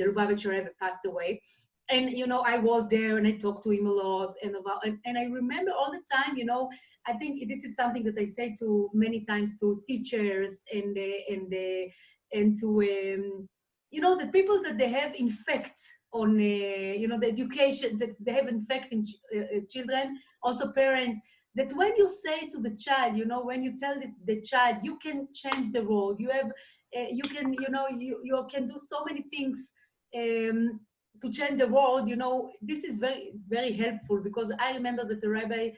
the Lubavitcher Rebbe passed away. And, you know, I was there and I talked to him a lot. And I remember all the time, you know, I think this is something that I say to many times to teachers and to, you know, the people that they have effect on, you know, the education that they have effect in children, also parents, that when you say to the child, you know, when you tell the child, you can change the world, you have, you can, you know, you can do so many things to change the world, you know, this is very, very helpful, because I remember that the rabbi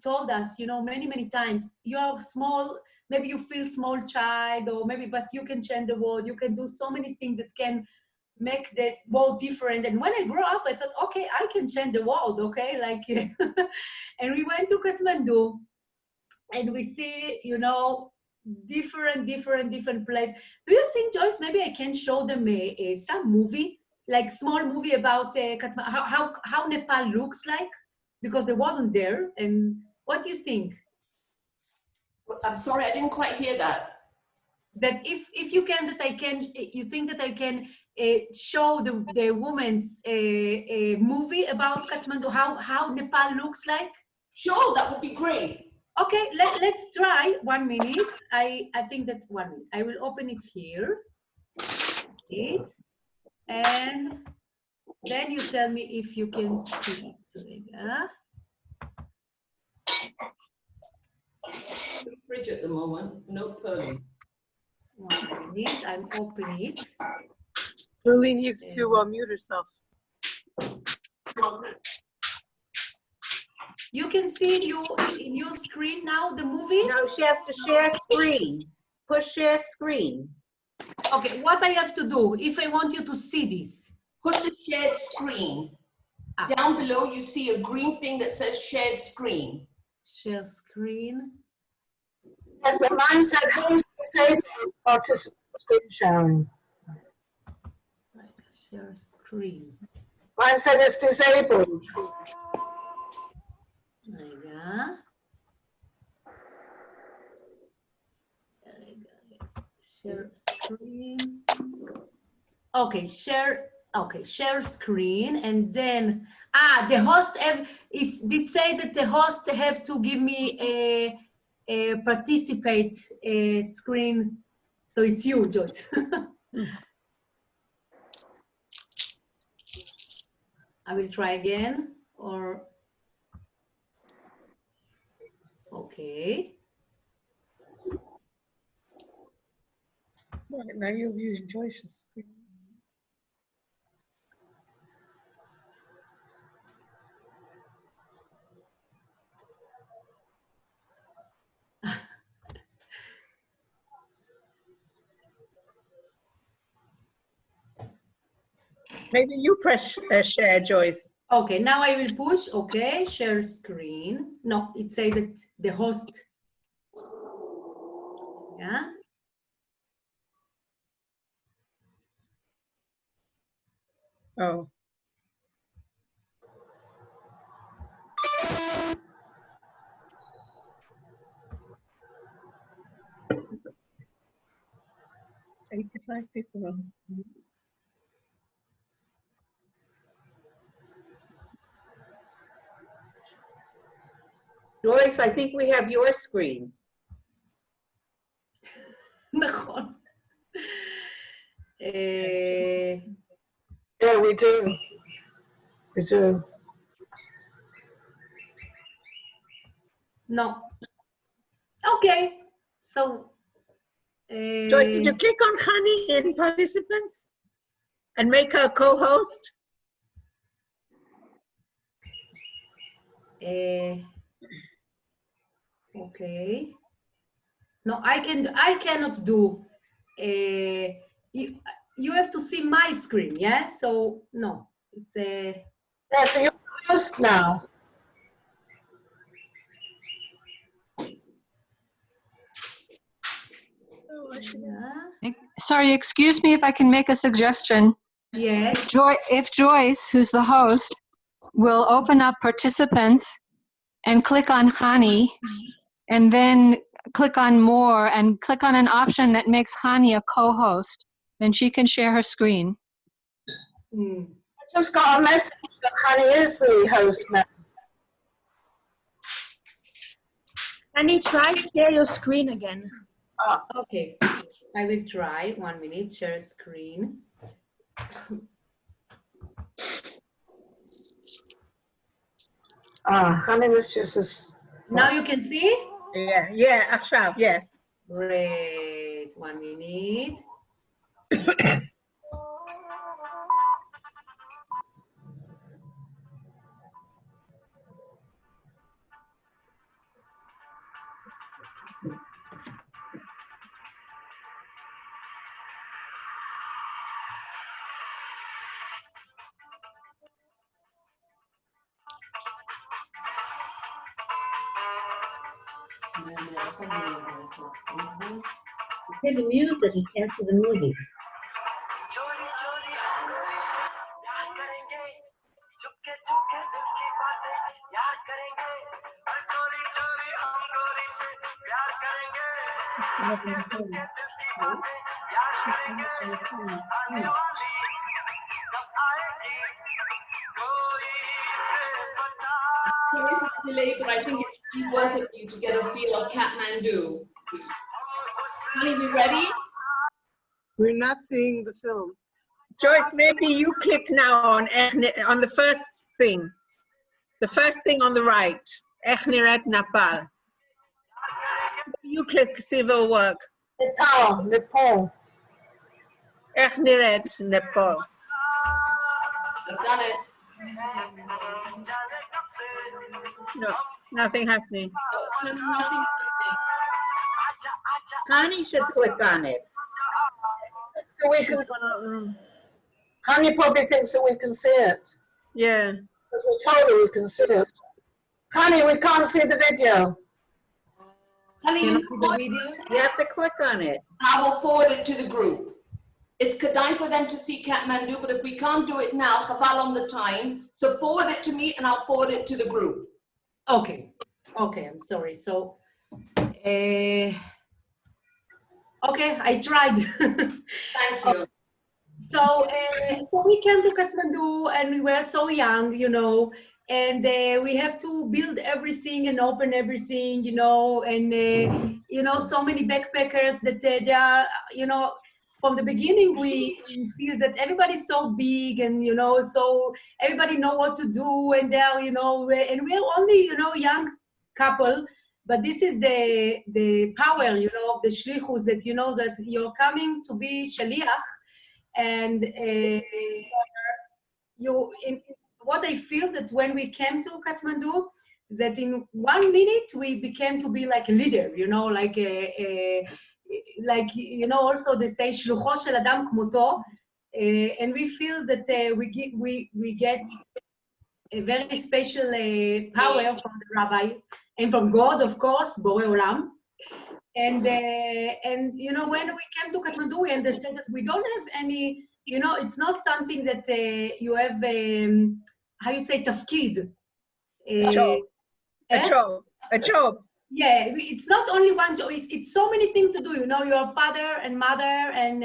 told us, you know, many, many times, you are small, maybe you feel small child, or maybe, but you can change the world, you can do so many things that can make the world different. And when I grew up, I thought, okay, I can change the world, okay, like, and we went to Kathmandu, and we see, you know, different places. Do you think, Joyce, maybe I can show them some movie, like small movie about how Nepal looks like? Because there wasn't there. And what do you think? I'm sorry, I didn't quite hear that. That if you can, that I can, you think that I can show the woman's movie about Kathmandu, how Nepal looks like? Sure, that would be great. Okay, let's try 1 minute. I think that 1 minute. I will open it here. And then you tell me if you can see it. No fridge at the moment, no pearling. 1 minute, I'm opening it. Julie needs to mute herself. You can see in your screen now the movie? No, she has to share screen. Push share screen. Okay, what I have to do if I want you to see this? Put the shared screen. Down below, you see a green thing that says shared screen. Share screen. Yes, but mine said host disabled participant screen sharing. Share screen. Mine said it's disabled. Share screen. Okay, share screen, and then the host did say that the host have to give me a participate screen, so it's you, Joyce. I will try again, or okay. Right, now you're using Joyce's screen. Maybe you press share, Joyce. Okay, now I will push. Okay, share screen. No, it says that the host. Yeah. Oh. $85 people on. Joyce, I think we have your screen. נכון. Yeah, we do. We do. No. Okay. So. Joyce, did you click on Hani in participants and make her co-host? Okay. No, I cannot do. You have to see my screen, yeah? So no, it's a. Yeah, so you're the host now. Sorry, excuse me if I can make a suggestion. Yes. If Joyce, who's the host, will open up participants and click on Hani, and then click on more and click on an option that makes Hani a co-host, then she can share her screen. Mm. I just got a message that Hani is the host now. Annie, try to share your screen again. Okay, I will try. 1 minute, share screen. Hani was just Now you can see? Yeah, עכשיו, yeah. Great, 1 minute. Hear the music and cancel the movie. Sorry to be late, but I think it's really worth it for you to get a feel of Kathmandu. Honey, we ready? We're not seeing the film. Joyce, maybe you click now on the first thing. The first thing on the right. איך נראית נפאל. You click, see if it'll work. Nepal. איך נראית נפאל. I've done it. No, nothing happening. Nothing happening. Connie should click on it. So we can, Hani probably thinks that we can see it. Yeah. Because we told her we can see it. Hani, we can't see the video. Honey, Can you see the video? You have to click on it. I will forward it to the group. It's kedai for them to see Kathmandu, but if we can't do it now, chaval on the time. So forward it to me and I'll forward it to the group. Okay, okay, I'm sorry. So, okay, I tried. Thank you. So we came to Kathmandu and we were so young, you know, and we have to build everything and open everything, you know, and, you know, so many backpackers that they are, you know, from the beginning, we feel that everybody's so big and, you know, so everybody know what to do and they're, you know, and we're only, you know, young couple, but this is the power, you know, of the shlichus that, you know, that you're coming to be shaliach and what I feel that when we came to Kathmandu, that in 1 minute we became to be like a leader, you know, like you know, also they say shlucho shel adam kmoto, and we feel that we get a very special power from the rabbi and from God, of course, Borei Olam. And you know, when we came to Kathmandu, we understand that we don't have any, you know, it's not something that you have, how you say, tafkid. A job. Yeah, it's not only one job. It's so many things to do. You know, your father and mother and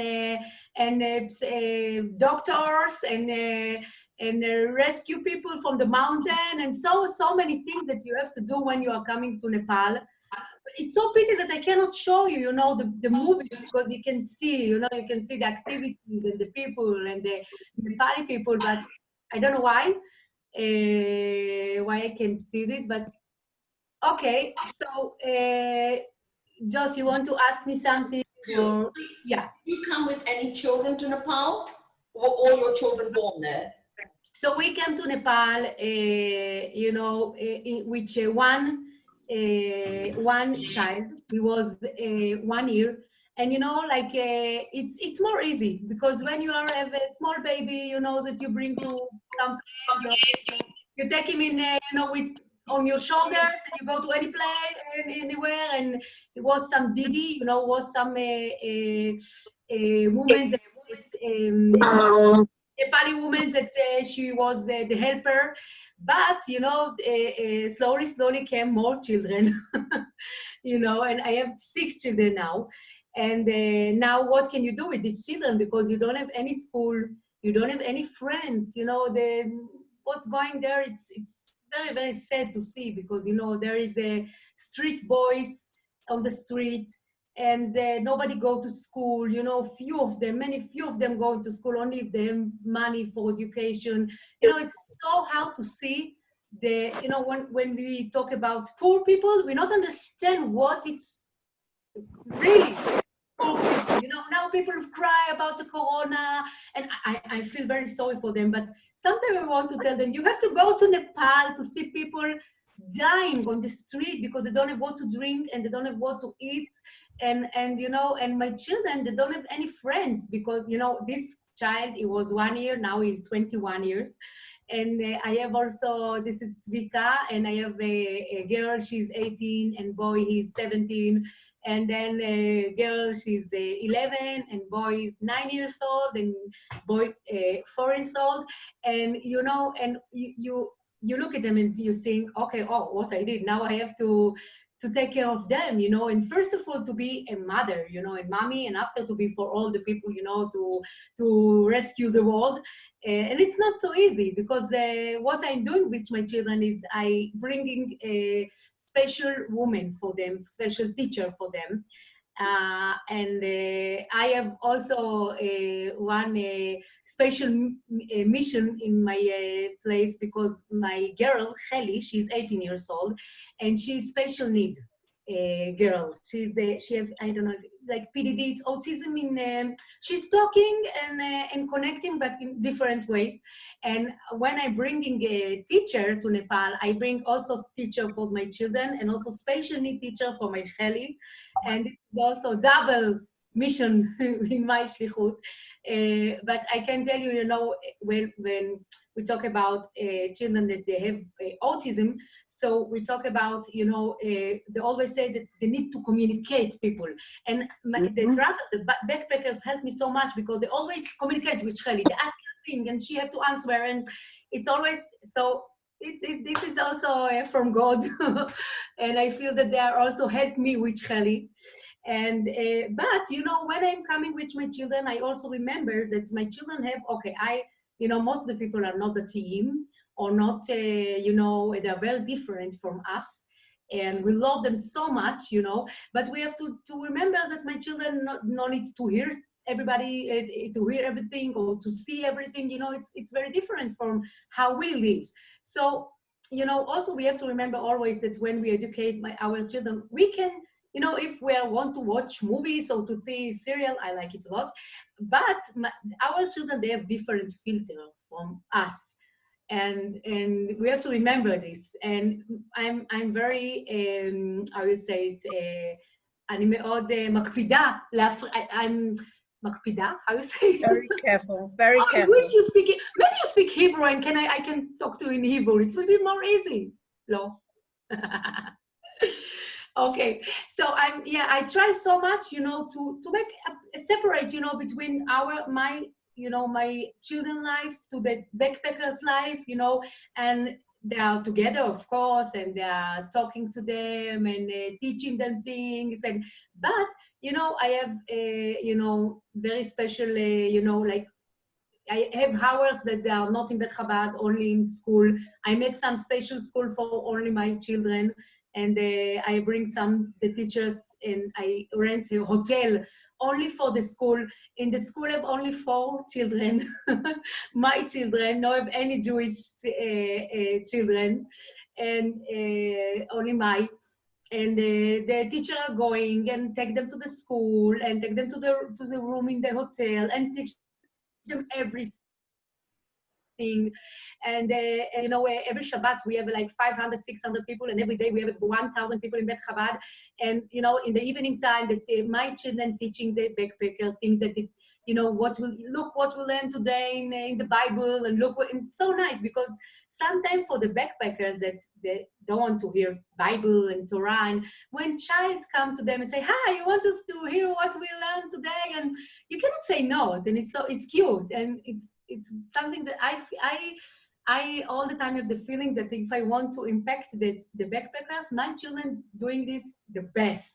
doctors and rescue people from the mountain and so many things that you have to do when you are coming to Nepal. It's so pity that I cannot show you, you know, the movie because you can see, you know, you can see the activities and the people and the Nepali people, but I don't know why I can see this, but okay. So, Joss, you want to ask me something? Or, yeah. You come with any children to Nepal, or all your children born there? So we came to Nepal, you know, with one child. He was 1 year, and you know, like it's more easy because when you have a small baby, you know that you bring to some place, you take him in, you know, with on your shoulders, and you go to any place and anywhere. And it was some Didi, you know, was some woman that. Nepali woman that she was the helper, but you know, slowly came more children, you know, and I have 6 children now. And now what can you do with these children? Because you don't have any school, You don't have any friends. What's going there, it's very, very sad to see, because, there is a street boys on the street, and nobody go to school, few of them go to school only if they have money for education. It's so hard to see when we talk about poor people, we don't understand what it's really poor people. Now people cry about the corona, and I feel very sorry for them, but sometimes I want to tell them, you have to go to Nepal to see people dying on the street because they don't have what to drink and they don't have what to eat. And my children, they don't have any friends, because, this child, he was 1 year, now he's 21 years. And I have also, this is Zvika, and I have a girl, she's 18, and boy, he's 17. And then a girl, she's 11, and boy is 9 years old, and boy 4 years old. And, and you look at them and you think, okay, oh, what I did, now I have to take care of them, and first of all, to be a mother, and mommy, and after to be for all the people, to rescue the world. And it's not so easy, because what I'm doing with my children is I bringing a special woman for them, special teacher for them. And I have also one special mission in my place, because my girl, Heli, she's 18 years old, and she's special need girl. She have, I don't know, like PDD, it's autism in, she's talking and connecting, but in different way. And when I bringing a teacher to Nepal, I bring also teacher for my children and also special need teacher for my Heli. And it's also double mission in my shlichut. But I can tell you, when we talk about children that they have autism, so we talk about, they always say that they need to communicate people. And the backpackers help me so much, because they always communicate with Shelley. They ask her thing and she have to answer, and it's always, so this is also from God. And I feel that they are also help me with Shelley. And but when I'm coming with my children, I also remember that my children have, okay, most of the people are not a team, or not, they're very different from us, and we love them so much, but we have to remember that my children no need to hear everybody, to hear everything or to see everything, it's very different from how we live. So, also we have to remember always that when we educate our children, we can, if we want to watch movies or to see serial, I like it a lot, but our children, they have different filter from us. And we have to remember this. And I'm very, I would say it, אני מאוד מקפידה, I'm מקפידה, how you say it? Very careful, very I careful. wish you speak, maybe you speak Hebrew, and I can talk to you in Hebrew. It will be more easy. No. Okay, so I try so much, to make a separate, between my children life to the backpackers life, and they are together, of course, and they are talking to them and teaching them things. But I have, very special, like, I have hours that they are not in Bet Chabad, only in school. I make some special school for only my children, and I bring the teachers, and I rent a hotel only for the school. In the school, I have only 4 children, my children, no have any Jewish children, and only my. And the teacher are going and take them to the school and take them to the room in the hotel and teach them everything. And every Shabbat we have like 500, 600 people, and every day we have 1,000 people in Bet Chabad. And in the evening time, that my children teaching the backpacker things that what we learn today in the Bible, and and it's so nice, because sometimes for the backpackers that they don't want to hear Bible and Torah, and when child come to them and say, "Hi, you want us to hear what we learned today?" and you cannot say no, then it's cute, and it's something that I all the time have the feeling that if I want to impact the backpackers, my children doing this the best,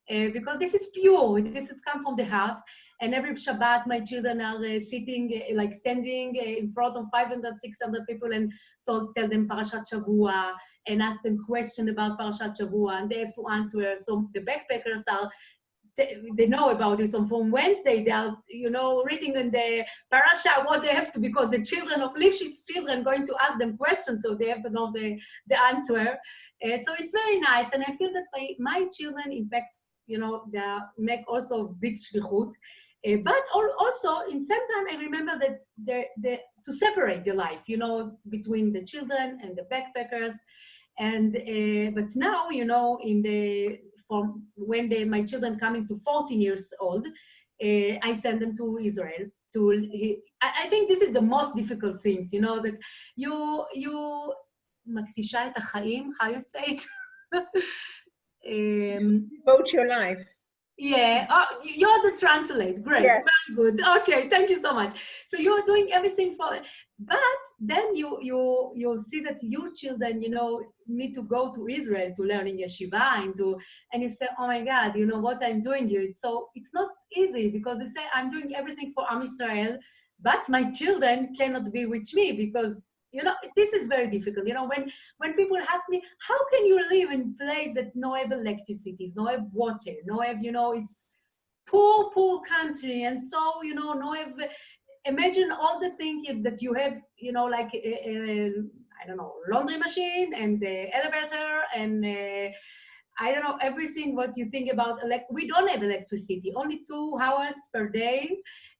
because this is pure, this is come from the heart. And every Shabbat, my children are sitting, like standing in front of 500, 600 people and tell them Parashat Shavua and ask them questions about Parashat Shavua, and they have to answer. So the backpackers are, they know about this. And from Wednesday, they are, reading in the parasha what they have to, because the children of Lifshitz children going to ask them questions, so they have to know the answer. So it's very nice, and I feel that my children, in fact, they make also big shlichut. But also, in same time, I remember that to separate the life, between the children and the backpackers. And but now, from when my children coming to 14 years old, I send them to Israel. I think this is the most difficult things, that you מקדישה את החיים, how you say it? Devote your life. Yeah, you're the translate. Great, yeah. Very good. Okay, thank you so much. So you're doing everything for it, but then you see that your children, need to go to Israel to learn in yeshiva and you say, oh my God, what I'm doing here. So it's not easy, because you say I'm doing everything for Am Israel, but my children cannot be with me, because this is very difficult. When people ask me, how can you live in a place that no have electricity, no have water, no have, it's poor country, and so, no have, imagine all the things that you have, like, I don't know, laundry machine and the elevator and, I don't know, everything what you think about, we don't have electricity, only 2 hours per day,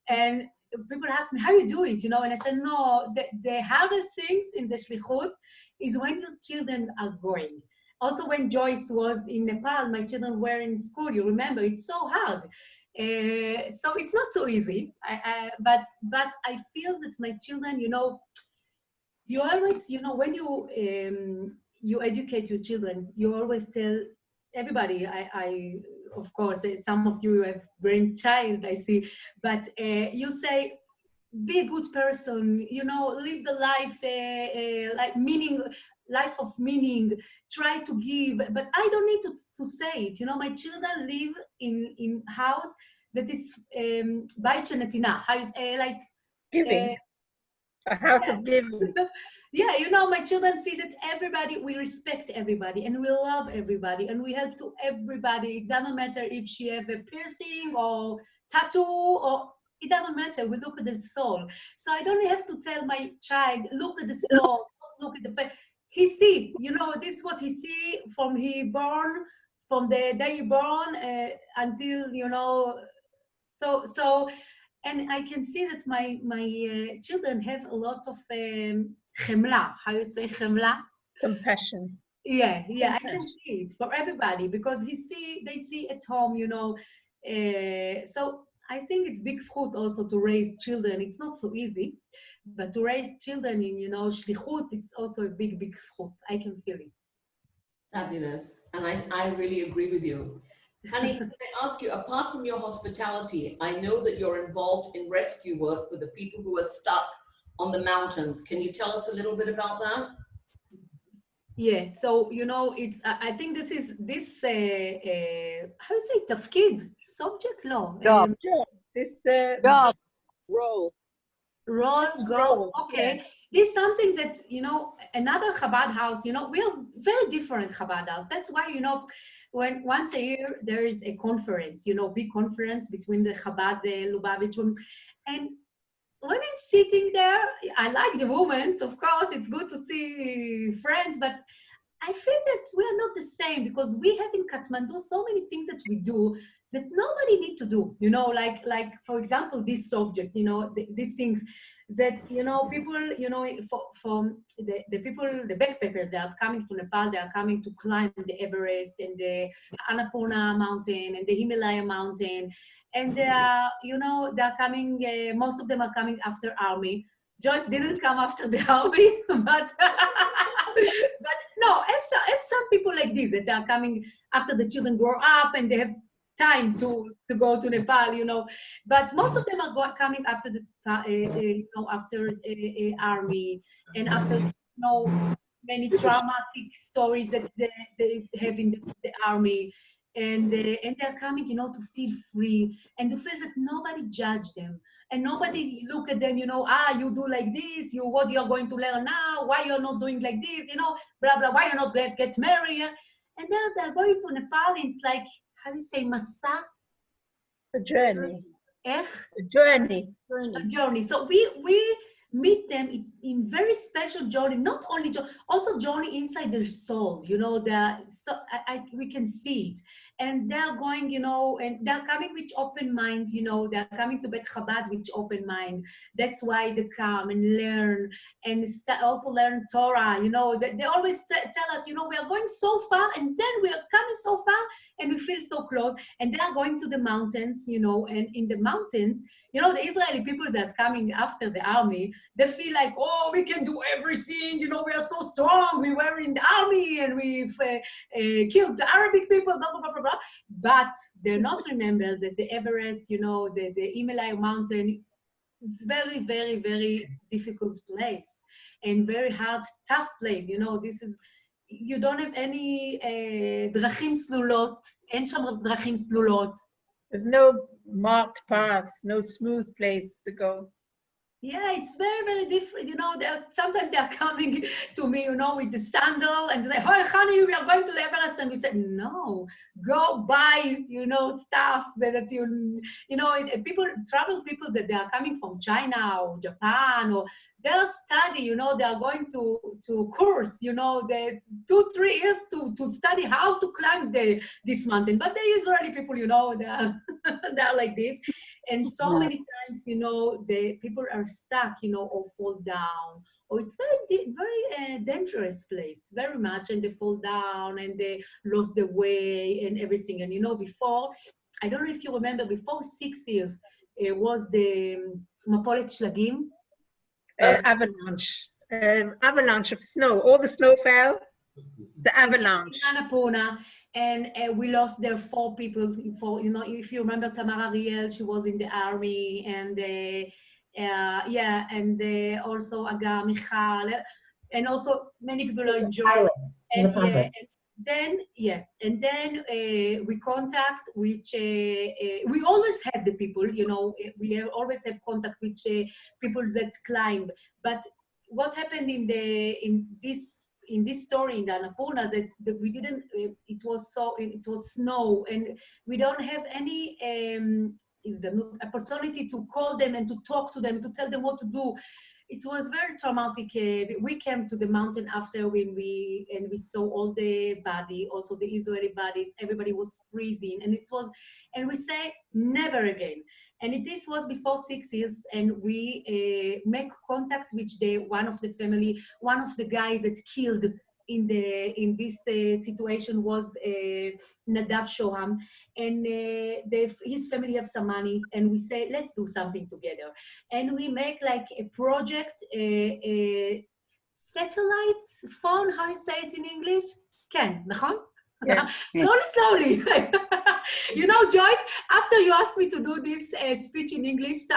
and people ask me, how you do it, and I said, no, the hardest things in the shlichut is when your children are going. Also, when Joyce was in Nepal, my children were in school, you remember, it's so hard. So it's not so easy, but I feel that my children, you always, when you educate your children, you always tell everybody, of course, some of you have grandchild, I see, but you say, be a good person, live the life, like life of meaning, try to give, but I don't need to say it. My children live in house that is Bait Shenetina, house like giving, a house of giving. Yeah, my children see that we respect everybody, and we love everybody, and we help to everybody. It doesn't matter if she have a piercing or tattoo, or it doesn't matter. We look at the soul. So I don't have to tell my child, look at the soul, look at the face. He see, this is what he see from from the day he born until, so, and I can see that my children have a lot of chemla. How you say chemla? Compassion. Yeah, I can see it for everybody, because they see at home, so I think it's big zchut also to raise children. It's not so easy, but to raise children in, shlichut, it's also a big zchut. I can feel it. Fabulous. And I really agree with you. Honey, can I ask you, apart from your hospitality, I know that you're involved in rescue work for the people who are stuck on the mountains. Can you tell us a little bit about that? Yes, so it's. I think this how you say tafkid, subject, no. Job. This Job. Role. Role. Okay. Yeah. This is something that another Chabad house. We are very different Chabad house. That's why when once a year there is a conference. Big conference between the Chabad, the Lubavitch, and when I'm sitting there, I like the women, of course, it's good to see friends, but I feel that we are not the same, because we have in Kathmandu so many things that we do that nobody need to do, like for example, this subject, these things that, people, from the people, the backpackers, they are coming to Nepal, they are coming to climb the Everest and the Annapurna mountain and the Himalaya mountain. And they are, they are coming, most of them are coming after army. Joyce didn't come after the army, but no, I have some people like this that are coming after the children grow up and they have time to go to Nepal, But most of them are coming after after army and after, many traumatic stories that they have in the army. and they're coming, you know, to feel free and to feel that nobody judge them and nobody look at them, you know, you do like this, what you're going to learn now, why you're not doing like this, you know, blah blah, why you're not get married, and then they're going to Nepal. It's like, how do you say, masa? A journey. A Journey. journey. So we meet them. It's in very special journey, not only also journey inside their soul, you know. We can see it, and they're going, you know, and they're coming with open mind, you know. They're coming to Bet Chabad with open mind. That's why they come and learn, and also learn Torah, you know. They always tell us, you know, we are going so far, and then we are coming so far, and we feel so close. And they are going to the mountains, you know, and in the mountains, you know, the Israeli people that's coming after the army, they feel like, oh, we can do everything, you know, we are so strong, we were in the army, and we've killed the Arabic people, blah, blah, blah, blah, blah. But they're not remember that the Everest, you know, the Himalaya mountain is very, very, very difficult place and very hard, tough place. You know, this is, you don't have any דרכים סלולות, אין שם דרכים סלולות. There's no marked paths, no smooth place to go. Yeah, it's very, very different. You know, sometimes they're coming to me, you know, with the sandal and say, "Hi, honey, we are going to the Everest." And we said, "No, go buy, you know, stuff that you know, people that they are coming from China or Japan, or they'll study, you know, they are going to course, you know, the 2-3 years to study how to climb this mountain. But the Israeli people, you know, they're like this. And so many times, you know, the people are stuck, you know, or fall down, or it's very dangerous place, very much, and they fall down and they lost the way and everything. And you know, before, I don't know if you remember, before 6 years, it was the Mapolet Shlagim. Avalanche of snow. All the snow fell. The avalanche. Annapurna, and we lost there 4 people. You know, if you remember Tamara Riel, she was in the army, and and also Agar Michal, and also many people are injured. And then we contact which we always had the people, you know, we always have contact with people that climb. But what happened in this story in the Annapurna, that we didn't, it was snow, and we don't have any opportunity to call them and to talk to them, to tell them what to do. It was very traumatic. We came to the mountain after when we saw all the body, also the Israeli bodies. Everybody was freezing, and we say never again. And this was before 6 years, and we make contact with one of the family, one of the guys that killed in this situation was Nadav Shoham, and his family have some money, and we say, let's do something together. And we make like a project, satellite phone, how you say it in English? Ken, נכון? Yeah. Slowly. You know, Joyce, after you asked me to do this speech in English,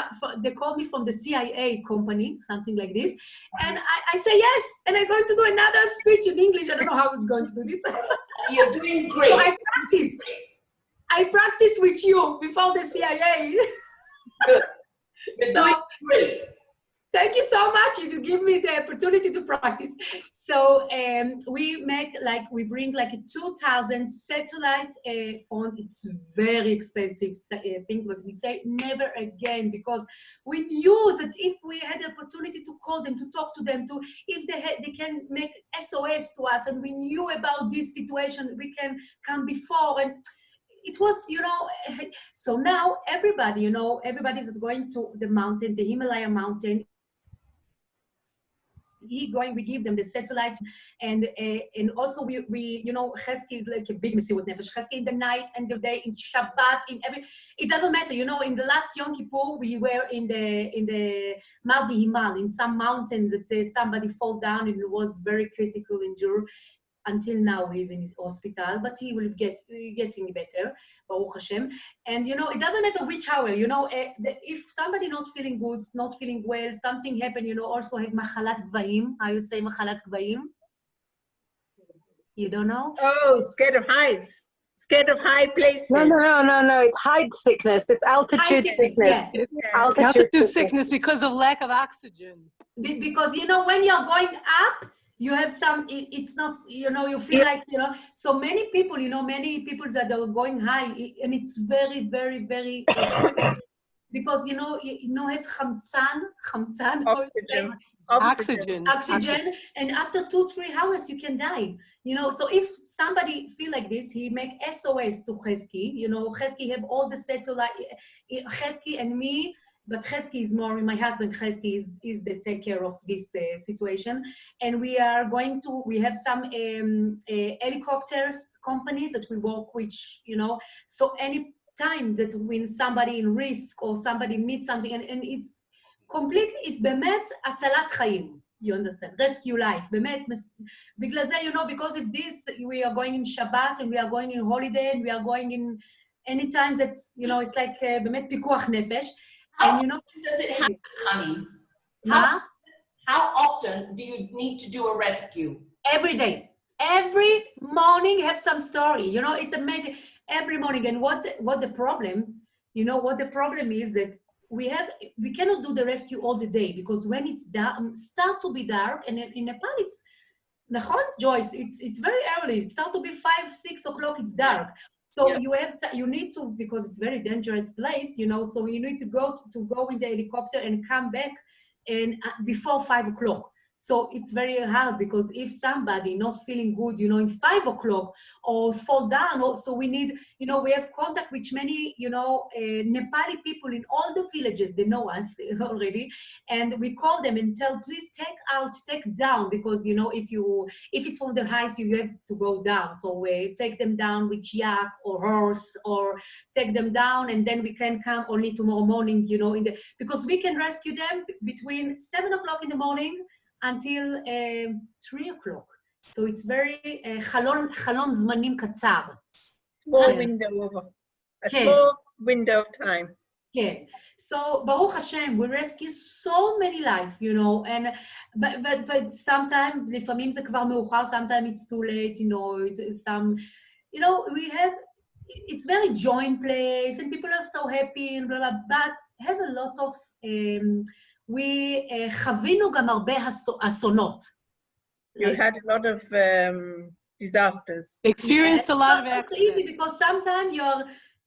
they called me from the CIA company, something like this. And I say yes, and I'm going to do another speech in English. I don't know how I'm going to do this. You're doing great. So I practice with you before the CIA. Good. You're doing great. Thank you so much to give me the opportunity to practice. So we bring like a 2,000 satellite phones. It's very expensive thing, but we say never again, because we knew that if we had the opportunity to call them, to talk to them, if they can make SOS to us, and we knew about this situation, we can come before. And it was, you know, so now everybody, you know, everybody's going to the mountain, the Himalaya mountain. We give them the satellite, and also we you know, Chesky is like a big Mesiut Nefesh. Chesky in the night and the day, in Shabbat, it doesn't matter. You know, in the last Yom Kippur, we were in the Mar Himal, in some mountains that somebody fall down, and it was very critical injury. Until now, he's in his hospital, but he will getting better, Baruch Hashem. And you know, it doesn't matter which hour. You know, if somebody not feeling good, not feeling well, something happened. You know, also have machalat gvaim. How you say machalat gvaim? You don't know? Oh, scared of heights. Scared of high places. No. It's height sickness. It's altitude sickness. Yeah. Altitude sickness because of lack of oxygen. Because, you know, when you're going up, you have some, it's not, you know, you feel like, you know, so many people, you know, many people that are going high, and it's very, very, very, because, you know, have khamtan, oxygen, and after 2-3 hours, you can die. You know, so if somebody feel like this, he make SOS to Chesky. You know, Chesky have all the satellite, Chesky and me, but Chesky is more, my husband Chesky is the take care of this situation. And we are going to, we have some helicopters companies that we work with, you know, so any time that when somebody in risk or somebody needs something, and it's completely, it's באמת הצלת חיים. You understand? Rescue life. באמת, בגלל זה, you know, because of this, we are going in Shabbat and we are going in holiday and we are going in any time that, you know, it's like באמת פיקוח נפש. How And you know, often does it happen, honey? מה? How often do you need to do a rescue? Every day. Every morning have some story. You know, it's amazing. Every morning. And what the problem, you know, what the problem is that we cannot do the rescue all the day, because when it's dark, start to be dark, and in Nepal it's, Joyce, it's very early. It start to be 5-6 o'clock, it's dark. So you need to, because it's very dangerous place, you know, so you need to go in the helicopter and come back and before 5 o'clock. So it's very hard, because if somebody not feeling good, you know, in 5 o'clock or fall down, so we need, you know, we have contact with many, you know, Nepali people in all the villages. They know us already, and we call them and tell, please take down, because, you know, if it's from the heights, you have to go down. So we take them down with yak or horse, or take them down, and then we can come only tomorrow morning, you know, because we can rescue them between 7 o'clock in the morning until 3 o'clock. So it's very חלון זמנים קצר. Small window of time. Yeah. So Baruch Hashem, we rescue so many lives, you know, and but sometimes, לפעמים זה כבר מאוחר, sometimes it's too late, you know, you know, it's very joint place, and people are so happy, and blah, blah, but have a lot of, חווינו גם הרבה אסונות. You had a lot of disasters. Experienced a lot of accidents. It's easy, because sometimes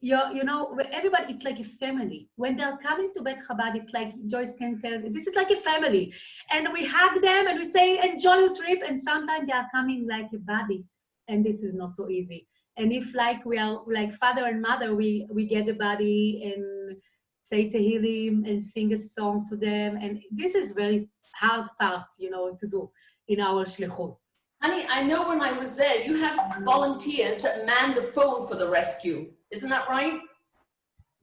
you know, everybody, it's like a family. When they're coming to Bet Chabad, it's like, Joyce can tell, this is like a family. And we hug them and we say, enjoy your trip. And sometimes they are coming like a body. And this is not so easy. And if like we are like father and mother, we get the body and say Tehillim and sing a song to them. And this is very hard part, you know, to do in our shlichut. Honey, I know when I was there, you have volunteers that man the phone for the rescue. Isn't that right?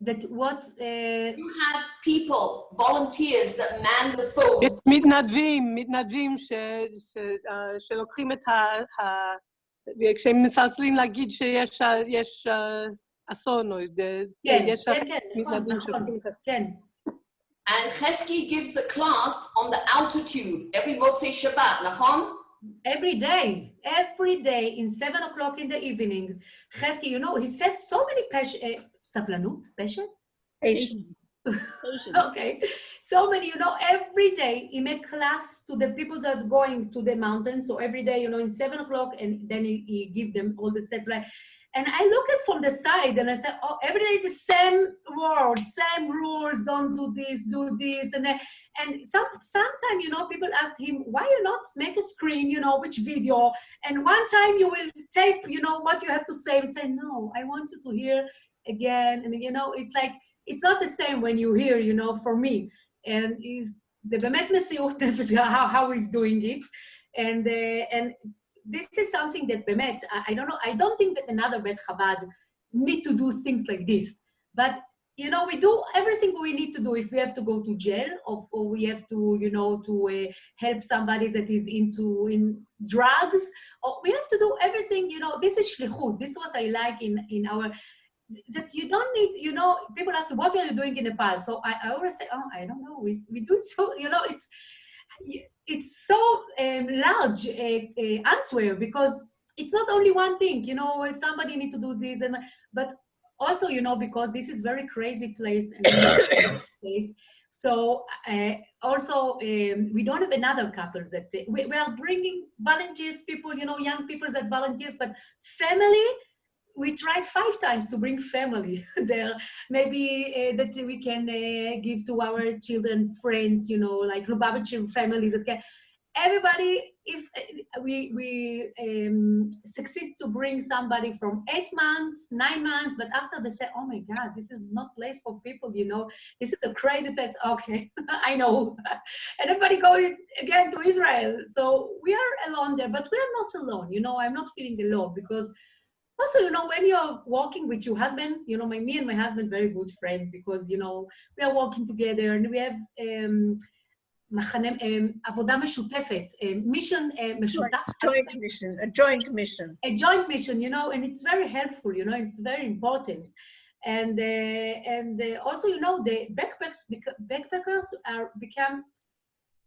That what? You have people, volunteers that man the phone. יש מתנדבים שלוקחים את כשהם מצלצלים להגיד שיש אסון, או יש מתנדבים שלוקחים את כן. And Chesky gives a class on the altitude every Motzei Shabbat, נכון? Every day in 7 o'clock in the evening. Chesky, you know, he said so many סבלנות, passion? Patience. Okay. So many, you know, every day he make class to the people that are going to the mountains. So every day, you know, in 7 o'clock, and then he give them all the satellite. And I look at from the side and I say, oh, every day the same words, same rules, don't do this, do this. And sometimes, you know, people ask him, why you not make a screen, you know, which video? And one time you will tape, you know, what you have to say. And say, no, I want you to hear again. And, you know, it's like, it's not the same when you hear, you know, for me. And זה באמת מסירות נפש, how he's doing it. And this is something that באמת, I don't know, I don't think that another Bet Chabad need to do things like this. But, you know, we do everything we need to do. If we have to go to jail, or we have to, you know, to help somebody that is in drugs, or we have to do everything, you know, this is shlichut. This is what I like in our, that you don't need, you know, people ask, what are you doing in Nepal? So I always say, oh, I don't know, we do so, you know, it's so large answer, because it's not only one thing, you know, somebody need to do this, but also, you know, because this is very crazy place, so also we don't have another couple that we are bringing volunteers, people, you know, young people that volunteers, but family, we tried 5 times to bring family there. Maybe that we can give to our children, friends, you know, like Lubavitcher families that can. Everybody, if we succeed to bring somebody from 8 months, 9 months, but after they say, oh my God, this is not place for people, you know, this is a crazy place. Okay, I know. And everybody going again to Israel. So we are alone there, but we are not alone. You know, I'm not feeling alone because also, you know, when you're walking with your husband, you know, me and my husband, very good friend, because, you know, we are walking together and we have עבודה משותפת, mission משותף. Joint mission, a joint mission. A joint mission, you know, and it's very helpful, you know, it's very important. And also, you know, the backpackers are become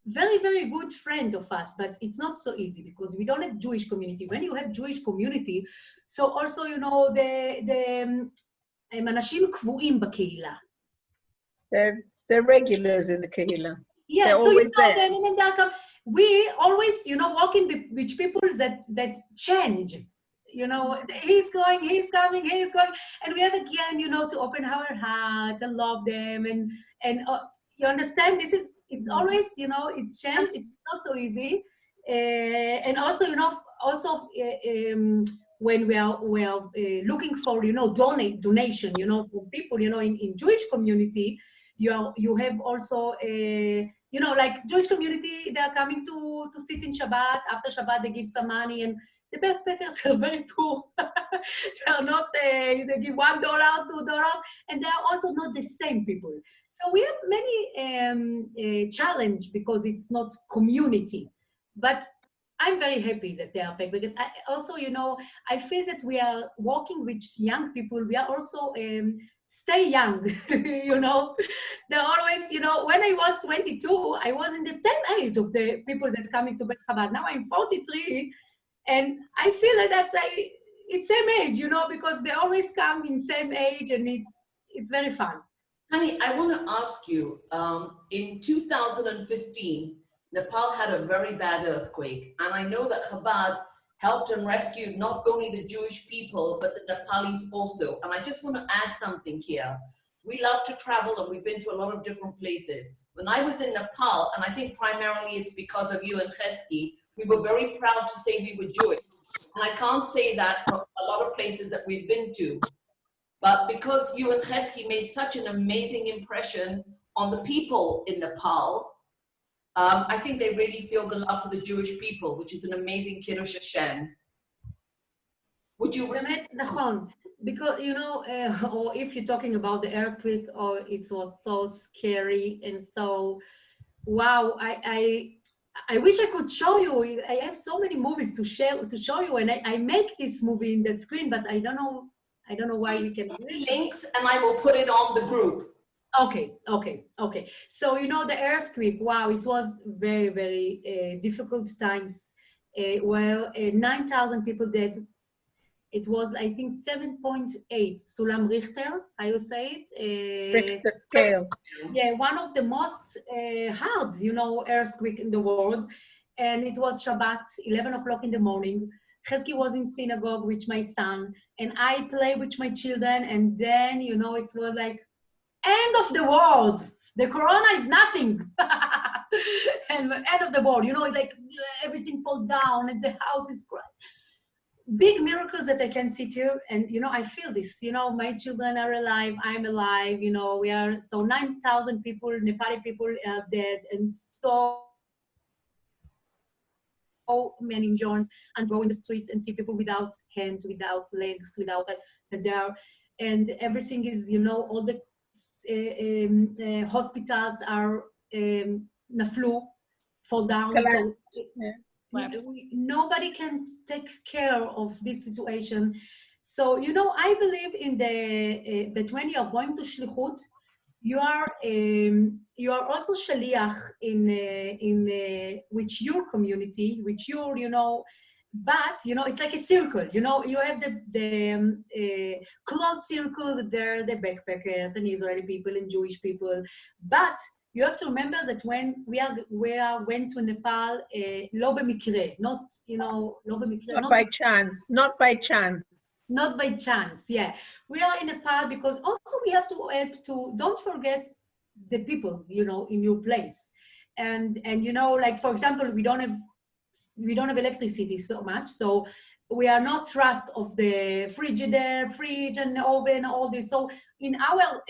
very, very good friend of us, but it's not so easy because we don't have Jewish community. When you have Jewish community, so also, you know, הם אנשים קבועים בקהילה. They're regulars in the kehillah. Yeah, they're so always you know, there. then we always, you know, walking with people that change. You know, he's going, he's coming, he's going, and we have again, you know, to open our heart and love them, and you understand, this is, it's always, you know, it's change, it's not so easy, and also, you know, also when we are looking for, you know, donation, you know, for people, you know, in Jewish community, you have also you know, like Jewish community, they are coming to sit in Shabbat. After Shabbat, they give some money, and the backpackers are very poor. They are not, they give $1, $2, and they are also not the same people. So we have many challenge because it's not community. But I'm very happy that they are back, because I also, you know, I feel that we are working with young people. We are also stay young, you know. They're always, you know, when I was 22, I was in the same age of the people that coming to Bet Chabad. Now I'm 43, and I feel like that it's same age, you know, because they always come in same age, and it's very fun. Honey, I want to ask you, in 2015, Nepal had a very bad earthquake, and I know that Chabad helped and rescued not only the Jewish people, but the Nepalis also. And I just want to add something here. We love to travel, and we've been to a lot of different places. When I was in Nepal, and I think primarily it's because of you and Chesky, we were very proud to say we were Jewish. And I can't say that from a lot of places that we've been to. But because you and Chesky made such an amazing impression on the people in Nepal, I think they really feel the love for the Jewish people, which is an amazing Kiddush Hashem. Would you respect? Because, you know, or if you're talking about the earthquake, or it was so scary and so, wow, I wish I could show you. I have so many movies to show you, and I make this movie in the screen, but I don't know why we can. Links, and I will put it on the group. Okay. So, you know, the earthquake, wow, it was very, very difficult times. 9,000 people dead. It was, I think, 7.8 Sulam Richter, how you say it? Richter scale. Yeah, one of the most hard, you know, earthquake in the world. And it was Shabbat, 11 o'clock in the morning. Chesky was in synagogue with my son, and I play with my children, and then, you know, it was like, end of the world. The corona is nothing. And end of the world, you know, like everything fall down and the house is crying. Big miracles that I can sit here, and, you know, I feel this, you know, my children are alive, I'm alive, you know, we are, so 9,000 people, Nepali people are dead, and so many injuries, and go in the street and see people without hands, without legs, without and everything is, you know, all the hospitals are naflu, fall down. So nobody can take care of this situation. So, you know, I believe in the that when you are going to shlichut, you are also shaliach in with your community, with your, you know, but you know, it's like a circle. You know, you have the close circles. There, the backpackers and Israeli people and Jewish people. But you have to remember that when we went to Nepal, לא במקרה, not you know, לא במקרה, Not by chance. Not by chance. Not by chance. Yeah, we are in Nepal because also we have to help to. Don't forget the people, you know, in your place, and you know, like for example, we don't have electricity so much, so we are not trust of the fridge and oven, all this. So in our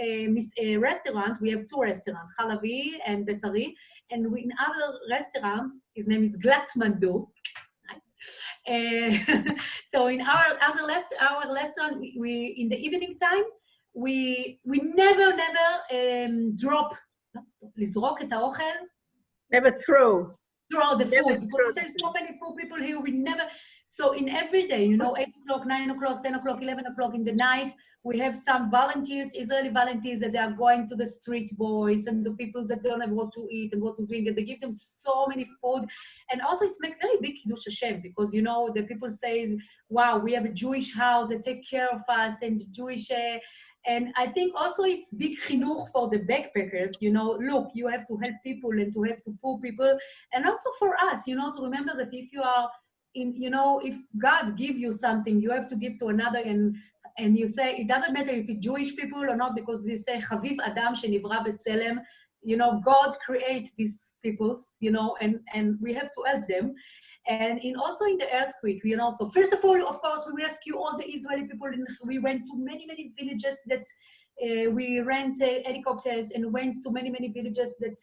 restaurant, we have two restaurants, Halavi and Besari, and in our restaurant, his name is Katmandu. So in our restaurant, we in the evening time, we never drop, לזרוק את האוכל. Never throw the food, because there's so many poor people here, we never, so in every day, you know, 8 o'clock, 9 o'clock, 10 o'clock, 11 o'clock in the night, we have some volunteers, Israeli volunteers, that they are going to the street boys and the people that don't have what to eat and what to drink, and they give them so many food. And also it's make very big Kiddush Hashem, because, you know, the people say, wow, we have a Jewish house that take care of us, and Jewish, and I think also it's big chinuch for the backpackers, you know, look, you have to help people and to help to poor people. And also for us, you know, to remember that if you are in, you know, if God give you something, you have to give to another, and you say, it doesn't matter if it's Jewish people or not, because you say, Chaviv Adam Shenivra B'Tselem, you know, God creates these peoples, you know, and we have to help them. And also in the earthquake, you know, so first of all, of course, we rescue all the Israeli people. We went to many villages that we rent helicopters and went to many villages that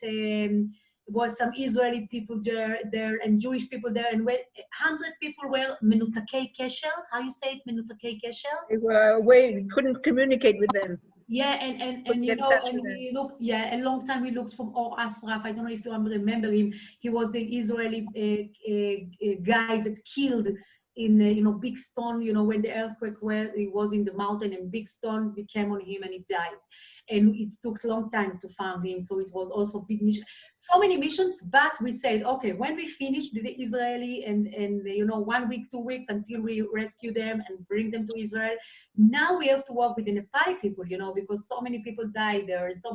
was some Israeli people there and Jewish people there, and 100 people were menutakei kesher. How you say it, menutakei kesher? They were away, we couldn't communicate with them. Yeah, and you know, and we looked, yeah, a long time we looked from Or Asraf. I don't know if you remember him. He was the Israeli guy that killed in, you know, Big Stone, you know, when the earthquake he was in the mountain and Big Stone came on him and he died. And it took a long time to find him, so it was also big mission. So many missions, but we said, okay, when we finish the Israeli and you know, 1 week, 2 weeks until we rescue them and bring them to Israel, now we have to work with the Nepali people, you know, because so many people died there and so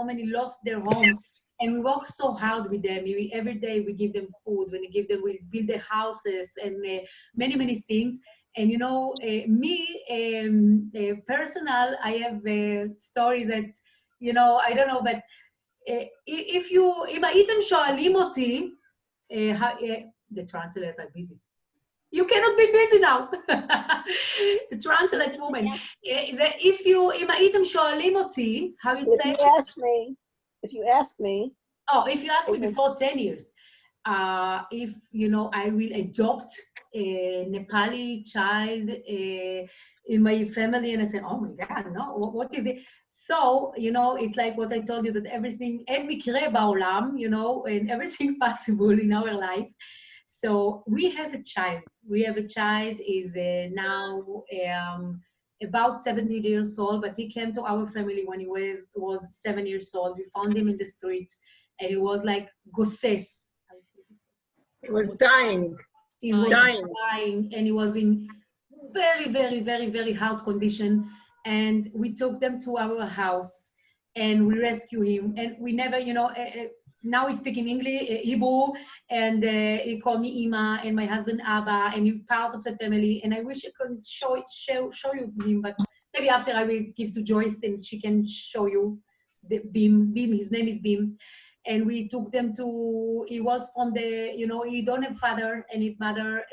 many lost their home. And we work so hard with them. Every day we give them food, we build their houses and many things. And you know, personal, I have stories that, you know, I don't know, but אם הייתם שואלים אותי, the translator are busy. You cannot be busy now. The translate woman. אם הייתם שואלים אותי, how you say? If you ask me. Oh, if you ask me before 10 years, if, you know, I will adopt a Nepali child in my family, and I say, oh my God, no, what is it? So, you know, it's like what I told you, that everything, אין מקרה בעולם, you know, and everything possible in our life. So we have a child. Is now about 70 years old, but he came to our family when he was 7 years old. We found him in the street, and he was like gosses. He was dying. He was dying, and he was in very hard condition. And we took them to our house, and we rescued him. And we never, you know, now he's speaking English, Hebrew, and he called me Ima, and my husband Abba, and he's part of the family. And I wish I could show you him, but maybe after I will give to Joyce, and she can show you the Bim. His name is Bim. And we took them to, he was from the, you know, he don't have father, and his mother,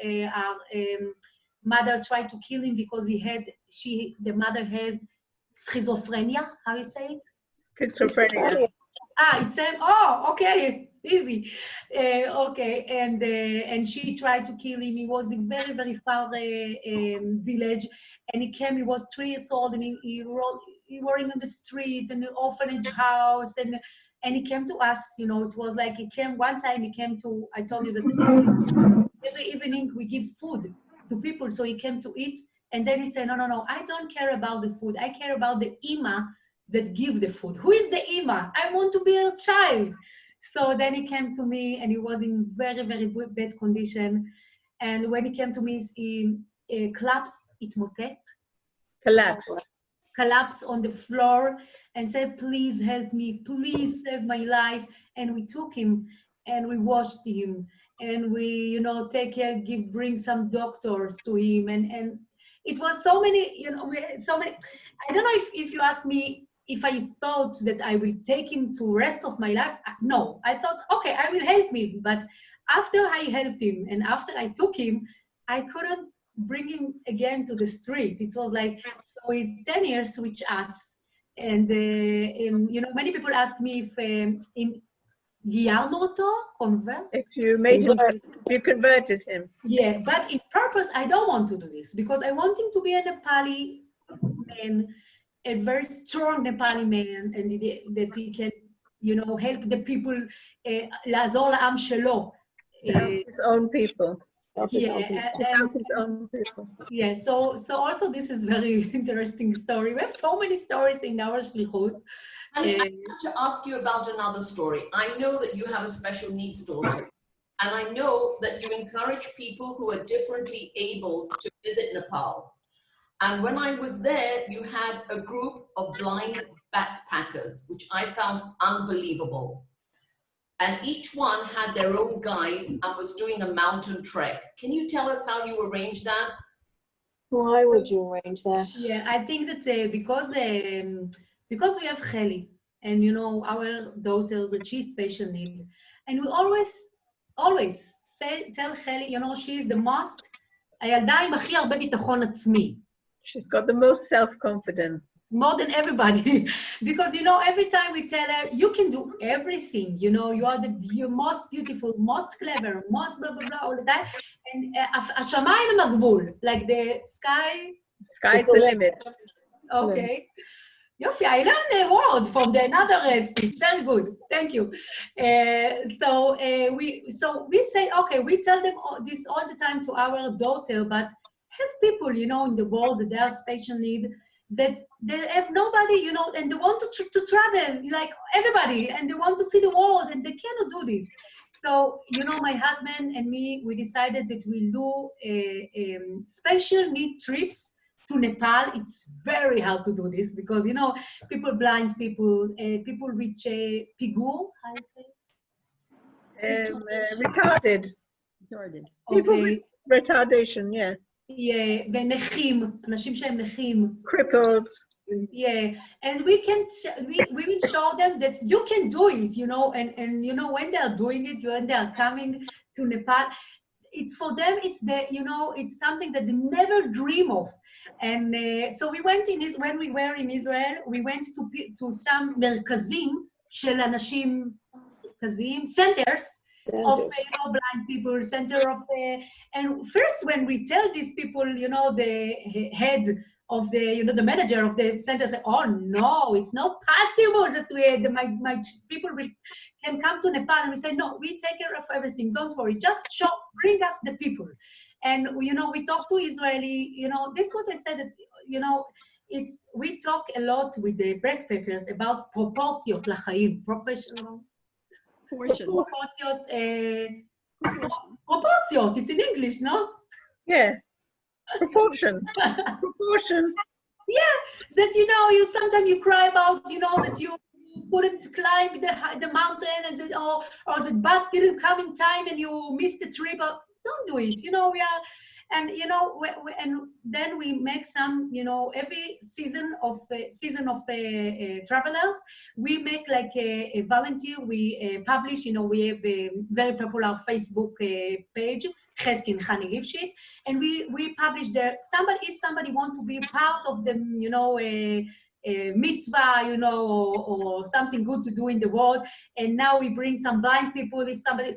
mother tried to kill him because the mother had schizophrenia, how you say it? Schizophrenia. It's okay, easy. Okay, and she tried to kill him. He was in very far village, and he was 3 years old, and he working on the street and the orphanage house, and he came to us, you know. It was like one time he came to, I told you that every evening we give food to people, so he came to eat, and then he said, no, I don't care about the food, I care about the Ima that give the food. Who is the Ima? I want to be a child. So then he came to me, and he was in very bad condition, and when he came to me, he collapsed on the floor and said, please help me, please save my life. And we took him and we washed him and we, you know, take care, bring some doctors to him. And it was so many, you know, so many. I don't know if you ask me if I thought that I will take him to rest of my life. No, I thought, okay, I will help him. But after I helped him and after I took him, I couldn't bring him again to the street. It was like, so he's 10 years with us. And, you know, many people ask me if if you made him, you converted him. Yeah, but in purpose, I don't want to do this because I want him to be a Nepali man, a very strong Nepali man, and that he can, you know, help the people, לעזור לעם שלו. Help his own people. Help his own people. Yeah, so also this is very interesting story. We have so many stories in our shlichut. And I want to ask you about another story. I know that you have a special needs daughter, and I know that you encourage people who are differently able to visit Nepal. And when I was there, you had a group of blind backpackers, which I found unbelievable. And each one had their own guide and was doing a mountain trek. Can you tell us how you arranged that? Why would you arrange that? Yeah, I think that because we have Heli, and you know, our daughters, that she's special need, and we always tell Heli, you know, she's the most, הילדה עם הכי הרבה ביטחון עצמי. She's got the most self-confidence. More than everybody. Because, you know, every time we tell her, you can do everything, you know, you are the most beautiful, most clever, most blah, blah, blah, all the time. And השמיים הם הגבול, like the sky. Sky's the limit. Okay. Yofi, I learned a word from the another speech. Very good. Thank you. So we say, okay, we tell them this all the time to our daughter, but have people, you know, in the world that they are special need, that they have nobody, you know, and they want to travel, like everybody, and they want to see the world, and they cannot do this. So, you know, my husband and me, we decided that we'll do special need trips to Nepal. It's very hard to do this because, you know, blind people, people with pigur, how you say? Retarded. People Okay. with retardation, yeah. Yeah, ונכים, אנשים שהם נכים. Crippled. Yeah, and we will show them that you can do it, you know, and you know, when they are doing it, when they are coming to Nepal, it's for them, it's the, you know, it's something that they never dream of. And so we went when we were in Israel, we went to some מרכזים של אנשים, centers, of blind people, center of, and first when we tell these people, you know, the head of the, you know, the manager of the center said, oh no, it's not possible that my people can come to Nepal. And we say, no, we take care of everything, don't worry, just bring us the people. And, you know, we talk to Israeli, you know, this is what I said, that, you know, we talk a lot with the backpackers about proporciot לחיים, proporciot, it's in English, no? Yeah, proportion. Proportion. Yeah, that, you know, sometimes you cry about, you know, that you couldn't climb the mountain and that, or the bus didn't come in time and you missed the trip. Don't do it, you know, and you know, and then we make some, you know, every season of travelers, we make like a volunteer. We publish, you know, we have a very popular Facebook page, Cheskin Hani Lifshitz, and we publish there. If somebody wants to be part of the, you know, a mitzvah, you know, or something good to do in the world, and now we bring some blind people. If somebody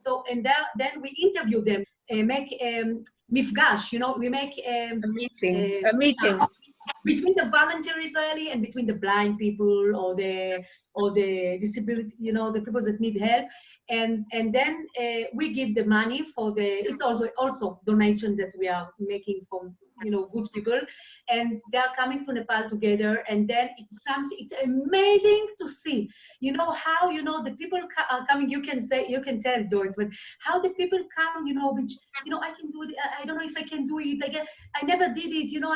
So, and then we interview them, make mifgash, you know, we make a meeting. between the volunteer Israeli and between the blind people or the disability, you know, the people that need help. And then we give the money for the, it's also donations that we are making from, you know, good people, and they are coming to Nepal together, and then it's something, it's amazing to see, you know, how, you know, the people are coming, you can tell, Joyce, but how the people come, you know, which, you know, I can do it, I don't know if I can do it, I never did it, you know,